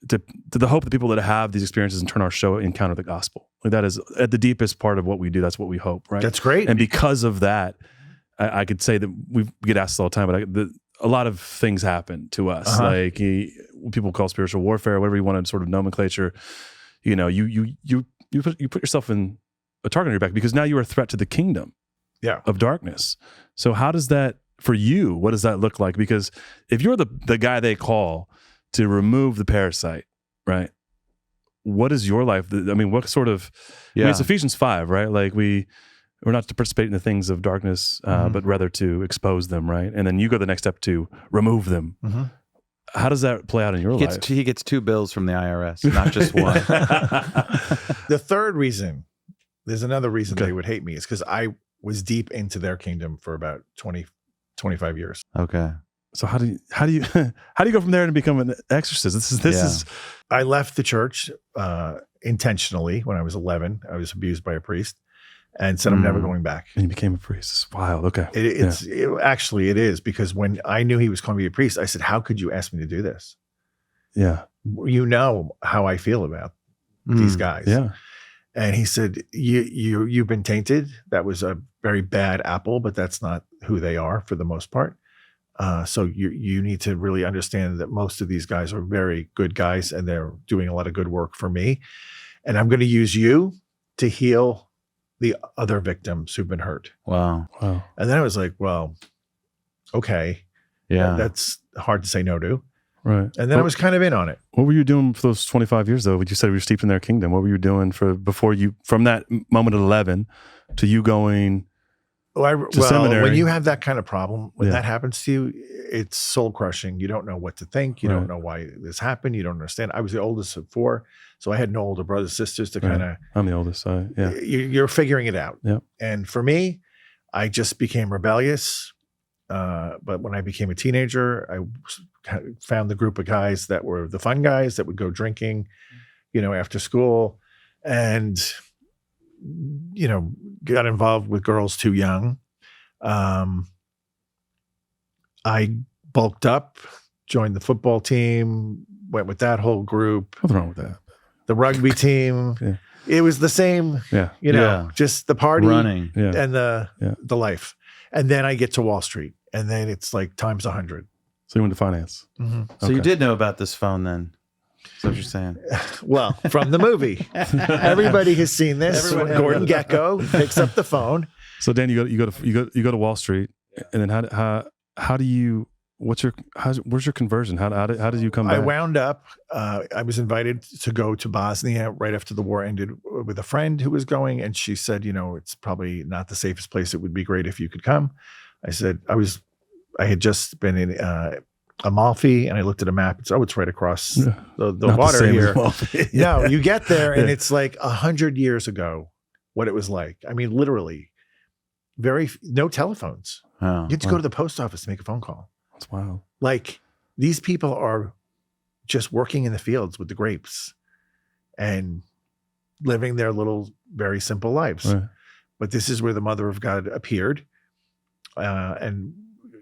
[SPEAKER 9] the hope that people that have these experiences and turn our show encounter the gospel. Like that is at the deepest part of what we do. That's what we hope, right?
[SPEAKER 1] That's great.
[SPEAKER 9] And because of that, I could say that we get asked all the time, but a lot of things happen to us, like people call spiritual warfare, whatever you want to sort of nomenclature. You put yourself in a target on your back because now you're a threat to the kingdom. of darkness. So how does that, for you, what does that look like? Because if you're the guy they call to remove the parasite, right? What is your life? I mean, what sort of, I mean, it's Ephesians 5, right? Like we're not to participate in the things of darkness, but rather to expose them, right? And then you go the next step to remove them. How does that play out in your life?
[SPEAKER 8] He gets 2 bills from the IRS, not just one.
[SPEAKER 1] The third reason, there's another reason they would hate me, is because I was deep into their kingdom for about 20, 25 years.
[SPEAKER 8] Okay.
[SPEAKER 9] So how do you go from there and become an exorcist? This is.
[SPEAKER 1] I left the church intentionally when I was 11. I was abused by a priest, and said I'm never going back.
[SPEAKER 9] And you became a priest. It's wild. Okay.
[SPEAKER 1] Actually, it is, because when I knew he was going to be a priest, I said, "How could you ask me to do this?"
[SPEAKER 9] Yeah.
[SPEAKER 1] You know how I feel about these guys.
[SPEAKER 9] Yeah.
[SPEAKER 1] And he said, "You've been tainted. That was a very bad apple, but that's not who they are for the most part. So you need to really understand that most of these guys are very good guys, and they're doing a lot of good work for me. And I'm going to use you to heal the other victims who've been hurt."
[SPEAKER 8] Wow.
[SPEAKER 1] And then I was like, well, okay.
[SPEAKER 8] Yeah.
[SPEAKER 1] That's hard to say no to.
[SPEAKER 9] Right.
[SPEAKER 1] And then I was kind of in on it.
[SPEAKER 9] What were you doing for those 25 years, though? You said you were steeped in their kingdom. What were you doing from that moment at 11 to you going to seminary?
[SPEAKER 1] When you have that kind of problem, when that happens to you, it's soul crushing. You don't know what to think. You don't know why this happened. You don't understand. I was the oldest of 4, so I had no older brothers, sisters to kind of.
[SPEAKER 9] I'm the oldest.
[SPEAKER 1] You're figuring it out.
[SPEAKER 9] Yeah.
[SPEAKER 1] And for me, I just became rebellious. But when I became a teenager, I found the group of guys that were the fun guys that would go drinking, after school, and got involved with girls too young. I bulked up, joined the football team, went with that whole group.
[SPEAKER 9] What's wrong with that?
[SPEAKER 1] The rugby team.
[SPEAKER 9] Yeah.
[SPEAKER 1] It was the same, just the party
[SPEAKER 8] running
[SPEAKER 1] and the life. And then I get to Wall Street, and then it's like times 100.
[SPEAKER 9] So you went to finance.
[SPEAKER 8] So you did know about this phone then? Is that what you're saying?
[SPEAKER 1] Well, from the movie. Everybody has seen this. Gordon Gekko picks up the phone.
[SPEAKER 9] So Dan, you go to Wall Street, and then how do you? Where's your conversion? How did you come back?
[SPEAKER 1] I wound up. I was invited to go to Bosnia right after the war ended with a friend who was going, and she said, it's probably not the safest place. It would be great if you could come. I said I had just been in Amalfi, and I looked at a map and said, "Oh, it's right across the water here." No, you get there, and it's like 100 years ago. What it was like. I mean, literally, no telephones.
[SPEAKER 8] Oh,
[SPEAKER 1] you had to go to the post office to make a phone call.
[SPEAKER 9] That's wild.
[SPEAKER 1] Like, these people are just working in the fields with the grapes and living their little, very simple lives.
[SPEAKER 9] Right.
[SPEAKER 1] But this is where the Mother of God appeared. And,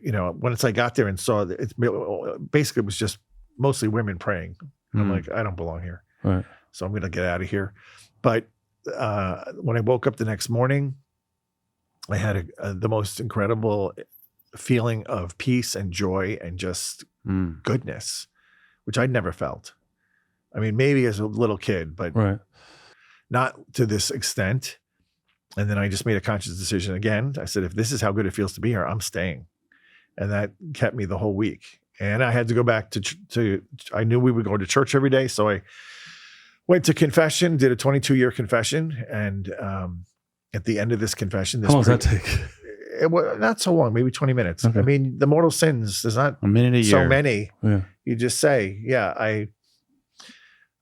[SPEAKER 1] once I got there and saw that basically it was just mostly women praying. I'm like, I don't belong here.
[SPEAKER 9] Right.
[SPEAKER 1] So I'm going to get out of here. But when I woke up the next morning, I had the most incredible feeling of peace and joy and just goodness, which I'd never felt. I mean, maybe as a little kid, but not to this extent. And then I just made a conscious decision again. I said, if this is how good it feels to be here, I'm staying. And that kept me the whole week. And I had to go back to I knew we would go to church every day. So I went to confession, did a 22-year confession. And at the end of this confession,
[SPEAKER 9] how long does that take?
[SPEAKER 1] It was not so long, maybe 20 minutes.
[SPEAKER 9] Okay.
[SPEAKER 1] I mean, the mortal sins, there's not
[SPEAKER 8] a minute a year.
[SPEAKER 1] So many.
[SPEAKER 9] Yeah.
[SPEAKER 1] You just say, I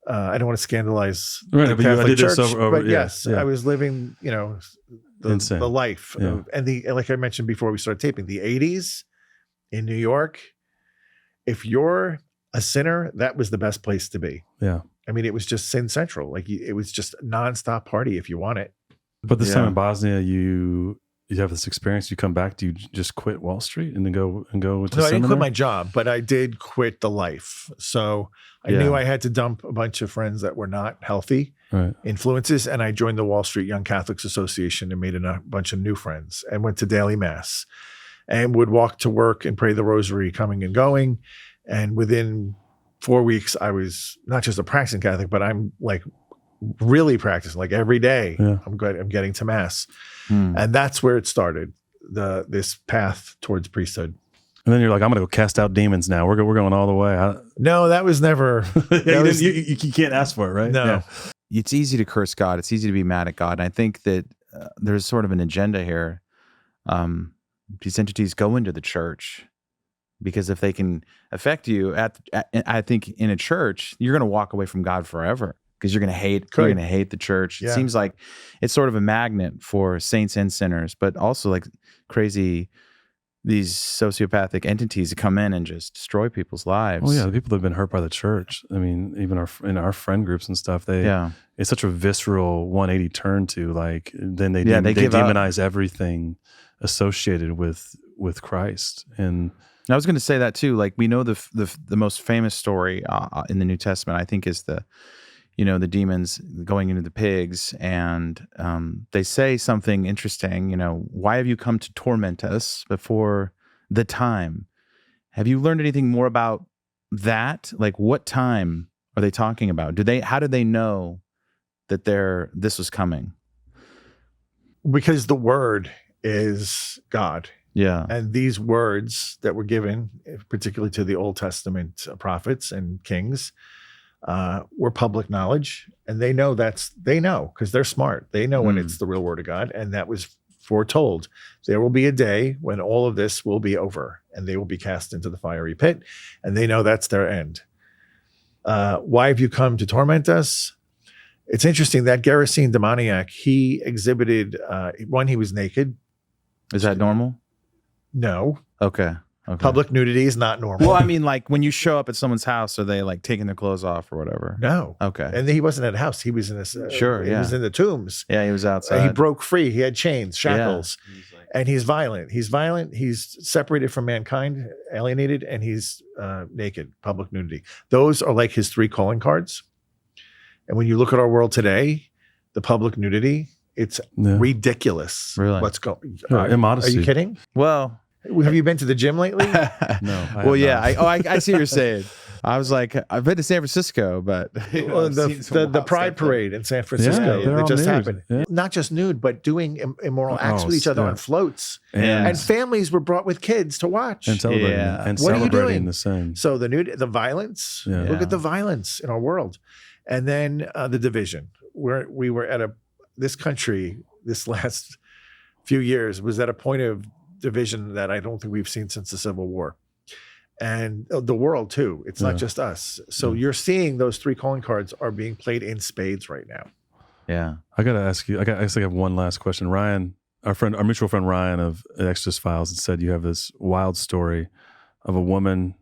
[SPEAKER 1] don't want to scandalize
[SPEAKER 9] the
[SPEAKER 1] Catholic Church, but
[SPEAKER 9] yes,
[SPEAKER 1] I was living, the life.
[SPEAKER 9] Yeah.
[SPEAKER 1] And like I mentioned before we started taping, the 80s in New York, if you're a sinner, that was the best place to be.
[SPEAKER 9] Yeah.
[SPEAKER 1] I mean, it was just sin central. Like it was just a nonstop party if you want it.
[SPEAKER 9] But this time in Bosnia, you have this experience. You come back. Do you just quit Wall Street and then go into seminary?
[SPEAKER 1] I didn't quit my job, but I did quit the life. So I knew I had to dump a bunch of friends that were not healthy influences, and I joined the Wall Street Young Catholics Association and made a bunch of new friends and went to daily mass and would walk to work and pray the rosary coming and going. And within 4 weeks, I was not just a practicing Catholic, but I'm like really practicing, like every day. I'm getting to mass. And that's where it started, this path towards priesthood.
[SPEAKER 9] And then you're like, I'm going to go cast out demons now. We're going all the way.
[SPEAKER 1] No, that was never.
[SPEAKER 9] You can't ask for it, right?
[SPEAKER 1] No.
[SPEAKER 9] Yeah.
[SPEAKER 8] It's easy to curse God. It's easy to be mad at God. And I think that there's sort of an agenda here. These entities go into the church because if they can affect you, I think in a church, you're going to walk away from God forever because you're going to hate the church.
[SPEAKER 1] Yeah.
[SPEAKER 8] It seems like it's sort of a magnet for saints and sinners, but also like crazy. These sociopathic entities that come in and just destroy people's lives.
[SPEAKER 9] Oh yeah, the people that have been hurt by the church. I mean, even in our friend groups and stuff, it's such a visceral 180 turn to like. Then they demonize everything associated with Christ. And
[SPEAKER 8] I was going to say that too. Like we know the most famous story in the New Testament, I think, is the demons going into the pigs, and they say something interesting. Why have you come to torment us before the time? Have you learned anything more about that? Like, what time are they talking about? How did they know that this was coming?
[SPEAKER 1] Because the word is God.
[SPEAKER 8] Yeah.
[SPEAKER 1] And these words that were given, particularly to the Old Testament prophets and kings, were public knowledge, and they know because they're smart. They know when it's the real word of God, and that was foretold. There will be a day when all of this will be over, and they will be cast into the fiery pit, and they know that's their end. Why have you come to torment us? It's interesting that Gerasene demoniac, he exhibited, he was naked.
[SPEAKER 8] Is that normal?
[SPEAKER 1] No.
[SPEAKER 8] Okay.
[SPEAKER 1] Public nudity is not normal.
[SPEAKER 8] Well, I mean, like when you show up at someone's house, are they like taking their clothes off or whatever?
[SPEAKER 1] No.
[SPEAKER 8] Okay.
[SPEAKER 1] And he wasn't at a house. He was in a He was in the tombs.
[SPEAKER 8] Yeah, he was outside.
[SPEAKER 1] He broke free. He had chains, shackles, and he's violent. He's violent. He's separated from mankind, alienated, and he's naked. Public nudity. Those are like his 3 calling cards. And when you look at our world today, the public nudity, it's ridiculous.
[SPEAKER 8] Really?
[SPEAKER 1] What's going?
[SPEAKER 9] Immodesty.
[SPEAKER 1] Are you kidding?
[SPEAKER 8] Well.
[SPEAKER 1] Have you been to the gym lately?
[SPEAKER 8] No. Well, yeah. I see what you're saying. I was like, I've been to San Francisco, but
[SPEAKER 1] the Pride Parade in San Francisco that just happened. Yeah. Not just nude, but doing immoral acts with each other on floats. And families were brought with kids to watch.
[SPEAKER 9] And celebrating. And what celebrating are you doing? The same.
[SPEAKER 1] So the violence. Yeah. Look at the violence in our world. And then the division. We were at this country, this last few years, was at a point of division that I don't think we've seen since the Civil War, and the world too. It's not just us. So you're seeing those 3 calling cards are being played in spades right now.
[SPEAKER 8] Yeah,
[SPEAKER 9] I got to ask you. I actually have one last question. Ryan, our mutual friend Ryan of Exorcist Files, had said you have this wild story of a woman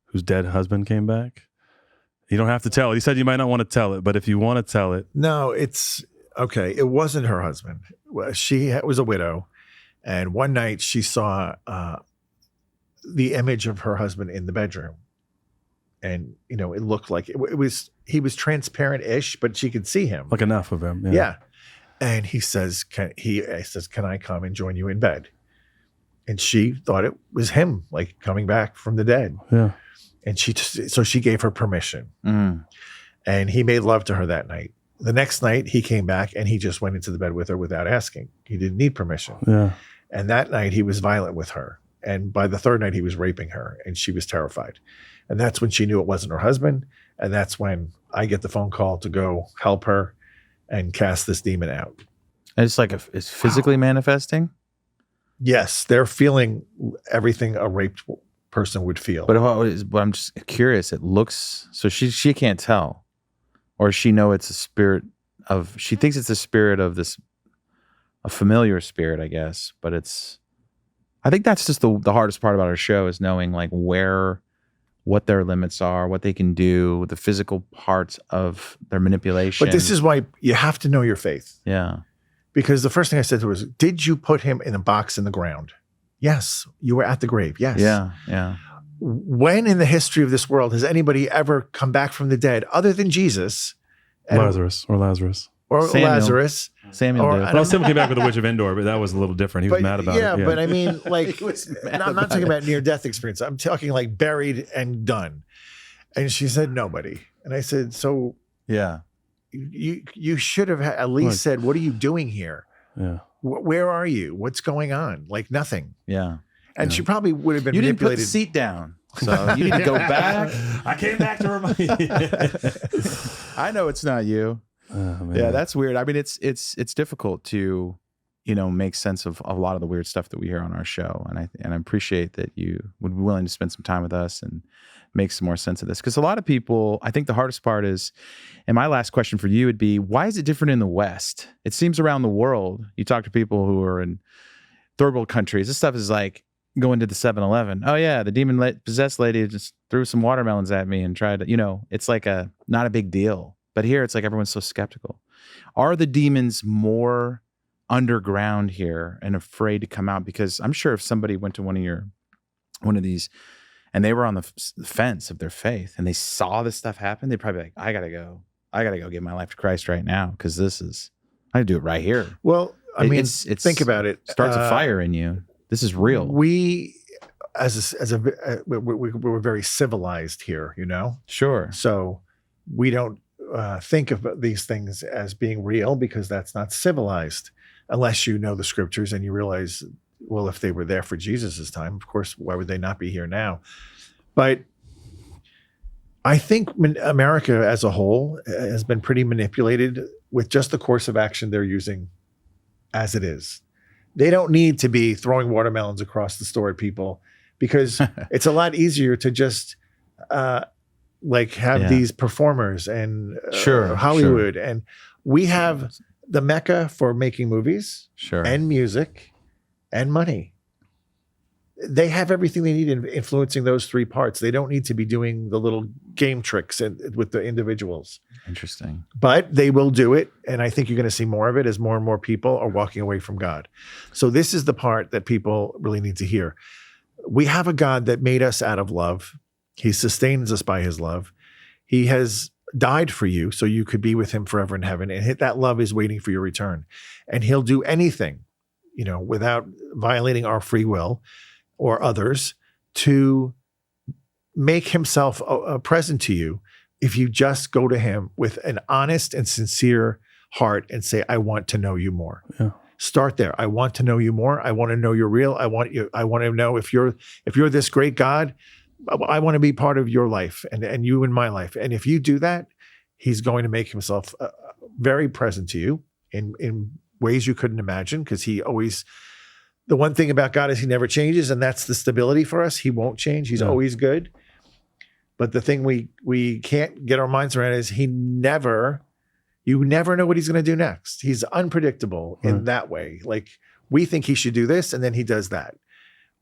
[SPEAKER 9] whose dead husband came back. You don't have to tell it. He said you might not want to tell it, but if you want to tell it,
[SPEAKER 1] no, it's okay. It wasn't her husband. She was a widow. And one night she saw the image of her husband in the bedroom. And, it looked like he was transparent-ish, but she could see him.
[SPEAKER 9] Like enough of him.
[SPEAKER 1] Yeah. And he says, can I come and join you in bed? And she thought it was him, like coming back from the dead.
[SPEAKER 9] Yeah.
[SPEAKER 1] And so she gave her permission. And he made love to her that night. The next night he came back and he just went into the bed with her without asking. He didn't need permission.
[SPEAKER 9] Yeah.
[SPEAKER 1] And that night he was violent with her. And by the 3rd night he was raping her, and she was terrified. And that's when she knew it wasn't her husband. And that's when I get the phone call to go help her and cast this demon out.
[SPEAKER 8] And it's like it's physically manifesting?
[SPEAKER 1] Yes. They're feeling everything a raped person would feel.
[SPEAKER 8] But I'm just curious. It looks, so she can't tell. Or she know it's a spirit of, she thinks it's a spirit of this, a familiar spirit, I guess. But I think that's just the hardest part about our show, is knowing like what their limits are, what they can do, the physical parts of their manipulation.
[SPEAKER 1] But this is why you have to know your faith.
[SPEAKER 8] Yeah.
[SPEAKER 1] Because the first thing I said to her was, did you put him in a box in the ground? Yes. You were at the grave. Yes.
[SPEAKER 8] Yeah. Yeah.
[SPEAKER 1] When in the history of this world has anybody ever come back from the dead other than Jesus?
[SPEAKER 9] Lazarus.
[SPEAKER 1] Or
[SPEAKER 8] Samuel.
[SPEAKER 1] Lazarus.
[SPEAKER 8] Samuel did.
[SPEAKER 9] Well, Samuel came back with the Witch of Endor, but that was a little different. He was mad about it. Yeah,
[SPEAKER 1] but I mean, like, I'm not talking about near-death experience. I'm talking like buried and done. And she said, nobody. And I said, so
[SPEAKER 8] yeah,
[SPEAKER 1] you should have at least said, what are you doing here?
[SPEAKER 9] Yeah.
[SPEAKER 1] Where are you? What's going on? Like nothing.
[SPEAKER 8] Yeah.
[SPEAKER 1] And she probably would have been
[SPEAKER 8] You didn't put the
[SPEAKER 1] manipulated.
[SPEAKER 8] seat down. So you need to go back.
[SPEAKER 9] I came back to remind you.
[SPEAKER 8] I know it's not you.
[SPEAKER 9] Oh,
[SPEAKER 8] Yeah, that's weird. I mean, it's difficult to, make sense of a lot of the weird stuff that we hear on our show, and I appreciate that you would be willing to spend some time with us and make some more sense of this. Because a lot of people, I think the hardest part is, and my last question for you would be, why is it different in the West? It seems around the world, you talk to people who are in third world countries, this stuff is like going to the 7-Eleven. Oh yeah, the demon-possessed lady just threw some watermelons at me and tried to, it's like not a big deal. But here it's like everyone's so skeptical. Are the demons more underground here and afraid to come out? Because I'm sure if somebody went to one of these and they were on the fence of their faith and they saw this stuff happen, they'd probably be like, I gotta go give my life to Christ right now, because I gotta do it right here.
[SPEAKER 1] Well, I mean,
[SPEAKER 8] it's
[SPEAKER 1] think about it.
[SPEAKER 8] Starts a fire in you. This is real.
[SPEAKER 1] We, we're very civilized here,
[SPEAKER 8] Sure.
[SPEAKER 1] So we don't think of these things as being real, because that's not civilized, unless you know the scriptures and you realize, well, if they were there for Jesus's time, of course, why would they not be here now? But I think America as a whole has been pretty manipulated with just the course of action they're using as it is. They don't need to be throwing watermelons across the store at people, because it's a lot easier to just have these performers and Hollywood. Sure. And we have the mecca for making movies and music and money. They have everything they need in influencing those three parts. They don't need to be doing the little game tricks with the individuals.
[SPEAKER 8] Interesting.
[SPEAKER 1] But they will do it. And I think you're going to see more of it as more and more people are walking away from God. So this is the part that people really need to hear. We have a God that made us out of love. He sustains us by his love. He has died for you so you could be with him forever in heaven. And that love is waiting for your return. And he'll do anything, without violating our free will or others, to make himself present to you if you just go to him with an honest and sincere heart and say, I want to know you more.
[SPEAKER 9] Yeah.
[SPEAKER 1] Start there. I want to know you more. I want to know you're real. I want to know if you're this great God, I want to be part of your life and you in my life. And if you do that, he's going to make himself very present to you in ways you couldn't imagine, because the one thing about God is he never changes, and that's the stability for us. He won't change. He's always good. But the thing we can't get our minds around is you never know what he's going to do next. He's unpredictable in that way. Like, we think he should do this, and then he does that.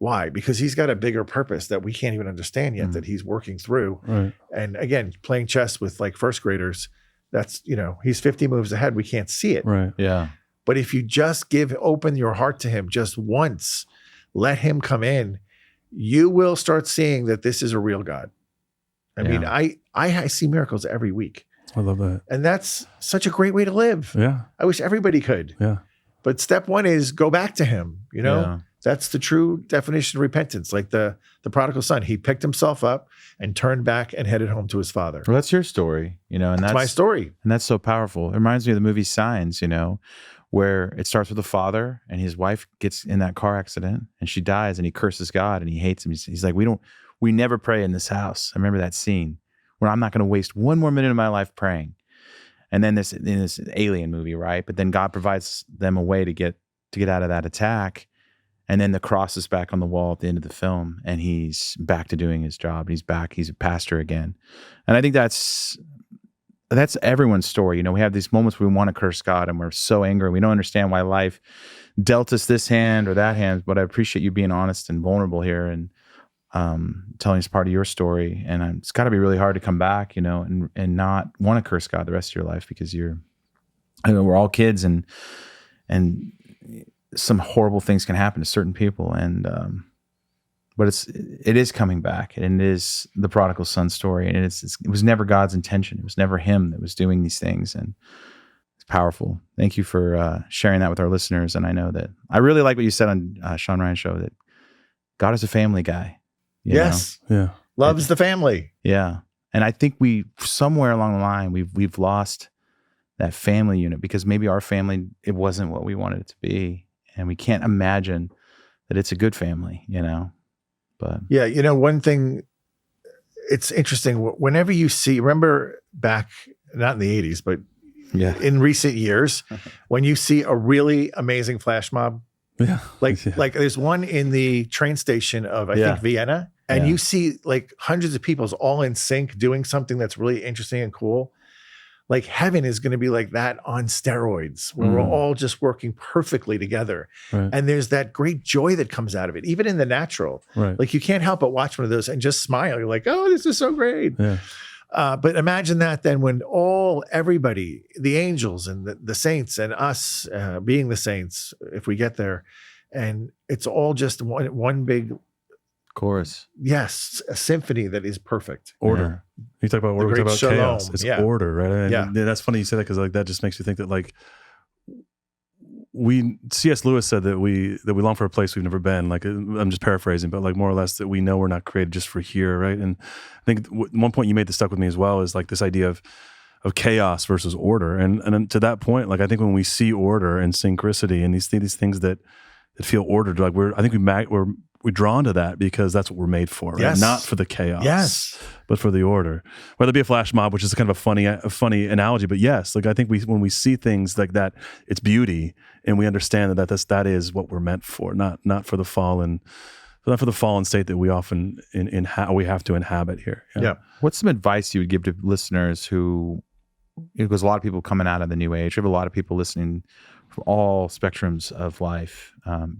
[SPEAKER 1] Why? Because he's got a bigger purpose that we can't even understand yet, that he's working through.
[SPEAKER 9] Right.
[SPEAKER 1] And again, playing chess with like first graders, that's, he's 50 moves ahead. We can't see it.
[SPEAKER 9] Right.
[SPEAKER 8] Yeah.
[SPEAKER 1] But if you just open your heart to him just once, let him come in, you will start seeing that this is a real God. I mean, I see miracles every week.
[SPEAKER 9] I love that.
[SPEAKER 1] And that's such a great way to live.
[SPEAKER 9] Yeah.
[SPEAKER 1] I wish everybody could.
[SPEAKER 9] Yeah.
[SPEAKER 1] But step one is go back to him,
[SPEAKER 8] Yeah.
[SPEAKER 1] That's the true definition of repentance. Like the prodigal son, he picked himself up and turned back and headed home to his father.
[SPEAKER 8] Well, that's your story, and that's
[SPEAKER 1] my story.
[SPEAKER 8] And that's so powerful. It reminds me of the movie Signs, where it starts with a father and his wife gets in that car accident and she dies and he curses God and he hates him. He's like, we never pray in this house. I remember that scene where I'm not going to waste one more minute of my life praying. And then in this alien movie, right? But then God provides them a way to get out of that attack. And then the cross is back on the wall at the end of the film and he's back to doing his job. And he's a pastor again. And I think that's everyone's story. We have these moments where we want to curse God and we're so angry. We don't understand why life dealt us this hand or that hand, but I appreciate you being honest and vulnerable here and telling us part of your story. And it's got to be really hard to come back, and not want to curse God the rest of your life, because we're all kids and some horrible things can happen to certain people. But it is coming back, and it is the prodigal son story, and it was never God's intention. It was never him that was doing these things, and it's powerful. Thank you for sharing that with our listeners. And I know that I really like what you said on Sean Ryan's show, that God is a family guy.
[SPEAKER 1] Yes.
[SPEAKER 9] Yeah.
[SPEAKER 1] Loves the family.
[SPEAKER 8] Yeah. And I think we somewhere along the line we've lost that family unit, because maybe our family, it wasn't what we wanted it to be. and we can't imagine that it's a good family, but
[SPEAKER 1] yeah, one thing, it's interesting. Whenever you see, remember back, not in the 80s, but in recent years, when you see a really amazing flash mob, like there's one in the train station of, I think, Vienna, and you see like hundreds of people all in sync doing something that's really interesting and cool. Like heaven is going to be like that on steroids, where we're all just working perfectly together.
[SPEAKER 9] Right.
[SPEAKER 1] And there's that great joy that comes out of it, even in the natural.
[SPEAKER 9] Right.
[SPEAKER 1] Like you can't help but watch one of those and just smile. You're like, oh, this is so great.
[SPEAKER 9] Yeah.
[SPEAKER 1] But imagine that then when everybody, the angels and the saints and us being the saints, if we get there, and it's all just one big
[SPEAKER 8] chorus.
[SPEAKER 1] Yes, a symphony that is perfect.
[SPEAKER 9] Order. You talk about order, we talk about
[SPEAKER 1] shalom.
[SPEAKER 9] chaos. It's order, right? And that's funny you say that, because like that just makes me think that like C.S. Lewis said that we long for a place we've never been. Like I'm just paraphrasing, but like more or less that we know we're not created just for here, right? And I think one point you made that stuck with me as well is like this idea of chaos versus order. And to that point, like I think when we see order and synchronicity and these things that feel ordered, like we're drawn to that because that's what we're made for, right? Not for the chaos, but for the order. Whether it be a flash mob, which is kind of a funny analogy, but yes, like I think when we see things like that, it's beauty, and we understand that is what we're meant for, not for the fallen state that we often we have to inhabit here.
[SPEAKER 1] Yeah.
[SPEAKER 8] What's some advice you would give to listeners who, because a lot of people coming out of the new age, we have a lot of people listening from all spectrums of life,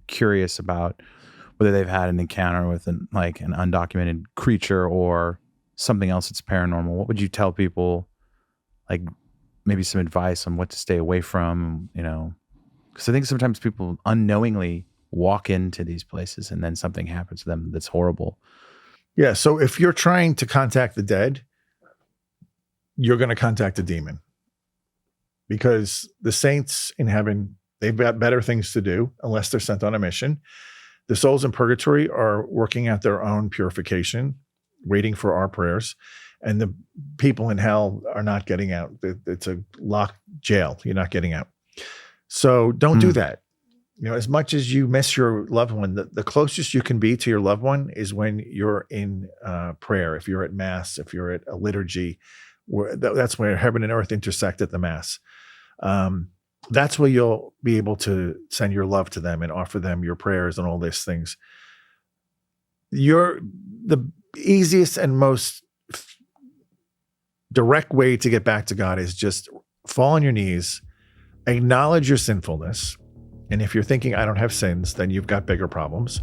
[SPEAKER 8] curious about whether they've had an encounter with an undocumented creature or something else that's paranormal. What would you tell people, like maybe some advice on what to stay away from, because I think sometimes people unknowingly walk into these places and then something happens to them that's horrible.
[SPEAKER 1] Yeah. So if you're trying to contact the dead, you're going to contact a demon, because the saints in heaven, they've got better things to do unless they're sent on a mission. The souls in purgatory are working out their own purification, waiting for our prayers. And the people in hell are not getting out. It's a locked jail. You're not getting out. So don't do that. As much as you miss your loved one, the closest you can be to your loved one is when you're in prayer. If you're at mass, if you're at a liturgy, that's where heaven and earth intersect at the mass. That's where you'll be able to send your love to them and offer them your prayers and all these things. The easiest and most direct way to get back to God is just fall on your knees, acknowledge your sinfulness. And if you're thinking, I don't have sins, then you've got bigger problems.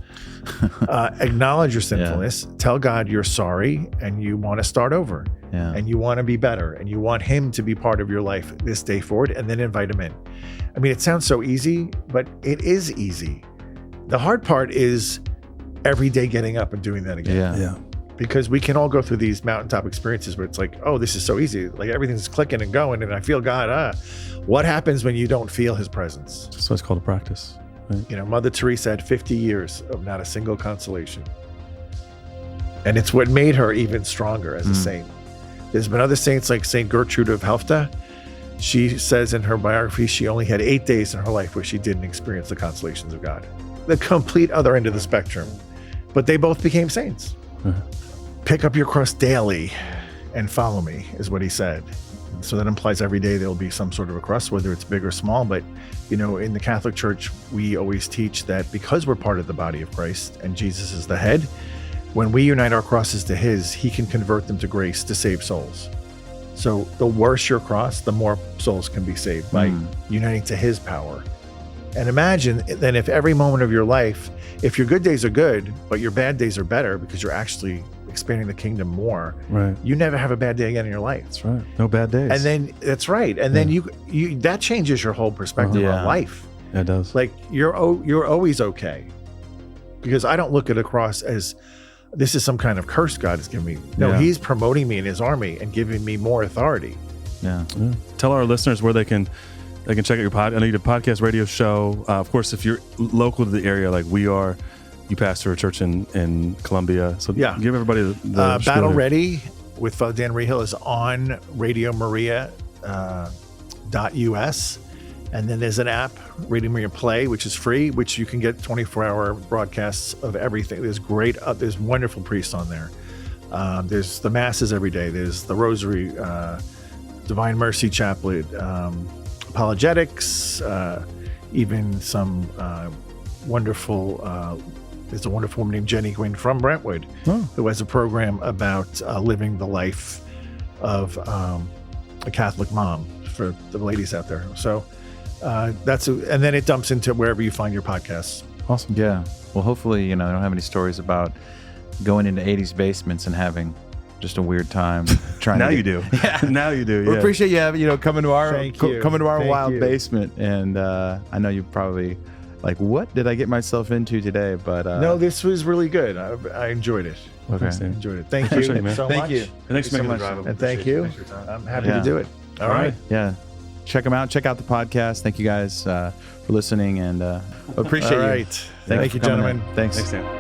[SPEAKER 1] Acknowledge your sinfulness. Tell God you're sorry and you want to start over. And you want to be better. And you want him to be part of your life this day forward, and then invite him in. I mean, it sounds so easy, but it is easy. The hard part is every day getting up and doing that again.
[SPEAKER 9] Yeah.
[SPEAKER 1] Because we can all go through these mountaintop experiences where it's like, oh, this is so easy. Like everything's clicking and going and I feel God. What happens when you don't feel his presence?
[SPEAKER 9] So it's called a practice. Right?
[SPEAKER 1] Mother Teresa had 50 years of not a single consolation. And it's what made her even stronger as a saint. There's been other saints like St. Gertrude of Helfta. She says in her biography, she only had 8 days in her life where she didn't experience the consolations of God. The complete other end of the spectrum. But they both became saints. Pick up your cross daily and follow me, is what he said. So that implies every day there'll be some sort of a cross, whether it's big or small. But, in the Catholic Church, we always teach that because we're part of the body of Christ and Jesus is the head, when we unite our crosses to his, he can convert them to grace to save souls. So the worse your cross, the more souls can be saved by uniting to his power. And imagine then if every moment of your life, if your good days are good, but your bad days are better because you're actually expanding the kingdom more,
[SPEAKER 9] right?
[SPEAKER 1] You never have a bad day again in your life.
[SPEAKER 9] That's right. No bad days.
[SPEAKER 1] And then that's right. And then you that changes your whole perspective on life.
[SPEAKER 9] Yeah, it does.
[SPEAKER 1] Like you're always okay. Because I don't look at a cross as this is some kind of curse God has given me. No, he's promoting me in his army and giving me more authority.
[SPEAKER 9] Yeah. Tell our listeners where they can check out your I know you did a podcast, radio show. Of course, if you're local to the area like we are, you pastor a church in Columbia. So give everybody the
[SPEAKER 1] Battle Ready with Father Dan Reehil is on Radio Maria.us. And then there's an app, Radio Maria Play, which is free, which you can get 24-hour broadcasts of everything. There's wonderful priests on there. There's the masses every day. There's the Rosary, Divine Mercy Chaplet, apologetics, even some wonderful. There's a wonderful woman named Jenny Gwynn from Brentwood who has a program about living the life of a Catholic mom for the ladies out there. So and then it dumps into wherever you find your podcasts.
[SPEAKER 8] Awesome. Yeah. Well, hopefully, I don't have any stories about going into 80s basements and having just a weird time trying
[SPEAKER 9] now
[SPEAKER 8] to
[SPEAKER 9] you do. Yeah. Now you do.
[SPEAKER 8] We
[SPEAKER 9] Yeah.
[SPEAKER 8] appreciate you having, coming to our
[SPEAKER 1] Thank you.
[SPEAKER 8] wild
[SPEAKER 1] you.
[SPEAKER 8] basement. And I know you probably like, what did I get myself into today? But
[SPEAKER 1] no, this was really good. I enjoyed it.
[SPEAKER 8] Okay.
[SPEAKER 1] I enjoyed it. Thank
[SPEAKER 9] Appreciate
[SPEAKER 1] you
[SPEAKER 9] it, man.
[SPEAKER 1] so
[SPEAKER 8] Thank
[SPEAKER 1] much.
[SPEAKER 8] you.
[SPEAKER 9] And thanks for making the drive.
[SPEAKER 1] And thank you.
[SPEAKER 9] Thanks for your time.
[SPEAKER 1] I'm happy
[SPEAKER 8] Yeah.
[SPEAKER 1] to do it. All right.
[SPEAKER 8] Yeah. Check them out. Check out the podcast. Thank you guys for listening, and appreciate
[SPEAKER 1] All
[SPEAKER 8] you.
[SPEAKER 1] right. Thank you,
[SPEAKER 8] for coming in.
[SPEAKER 1] gentlemen.
[SPEAKER 8] Thanks.
[SPEAKER 9] Thanks, Dan.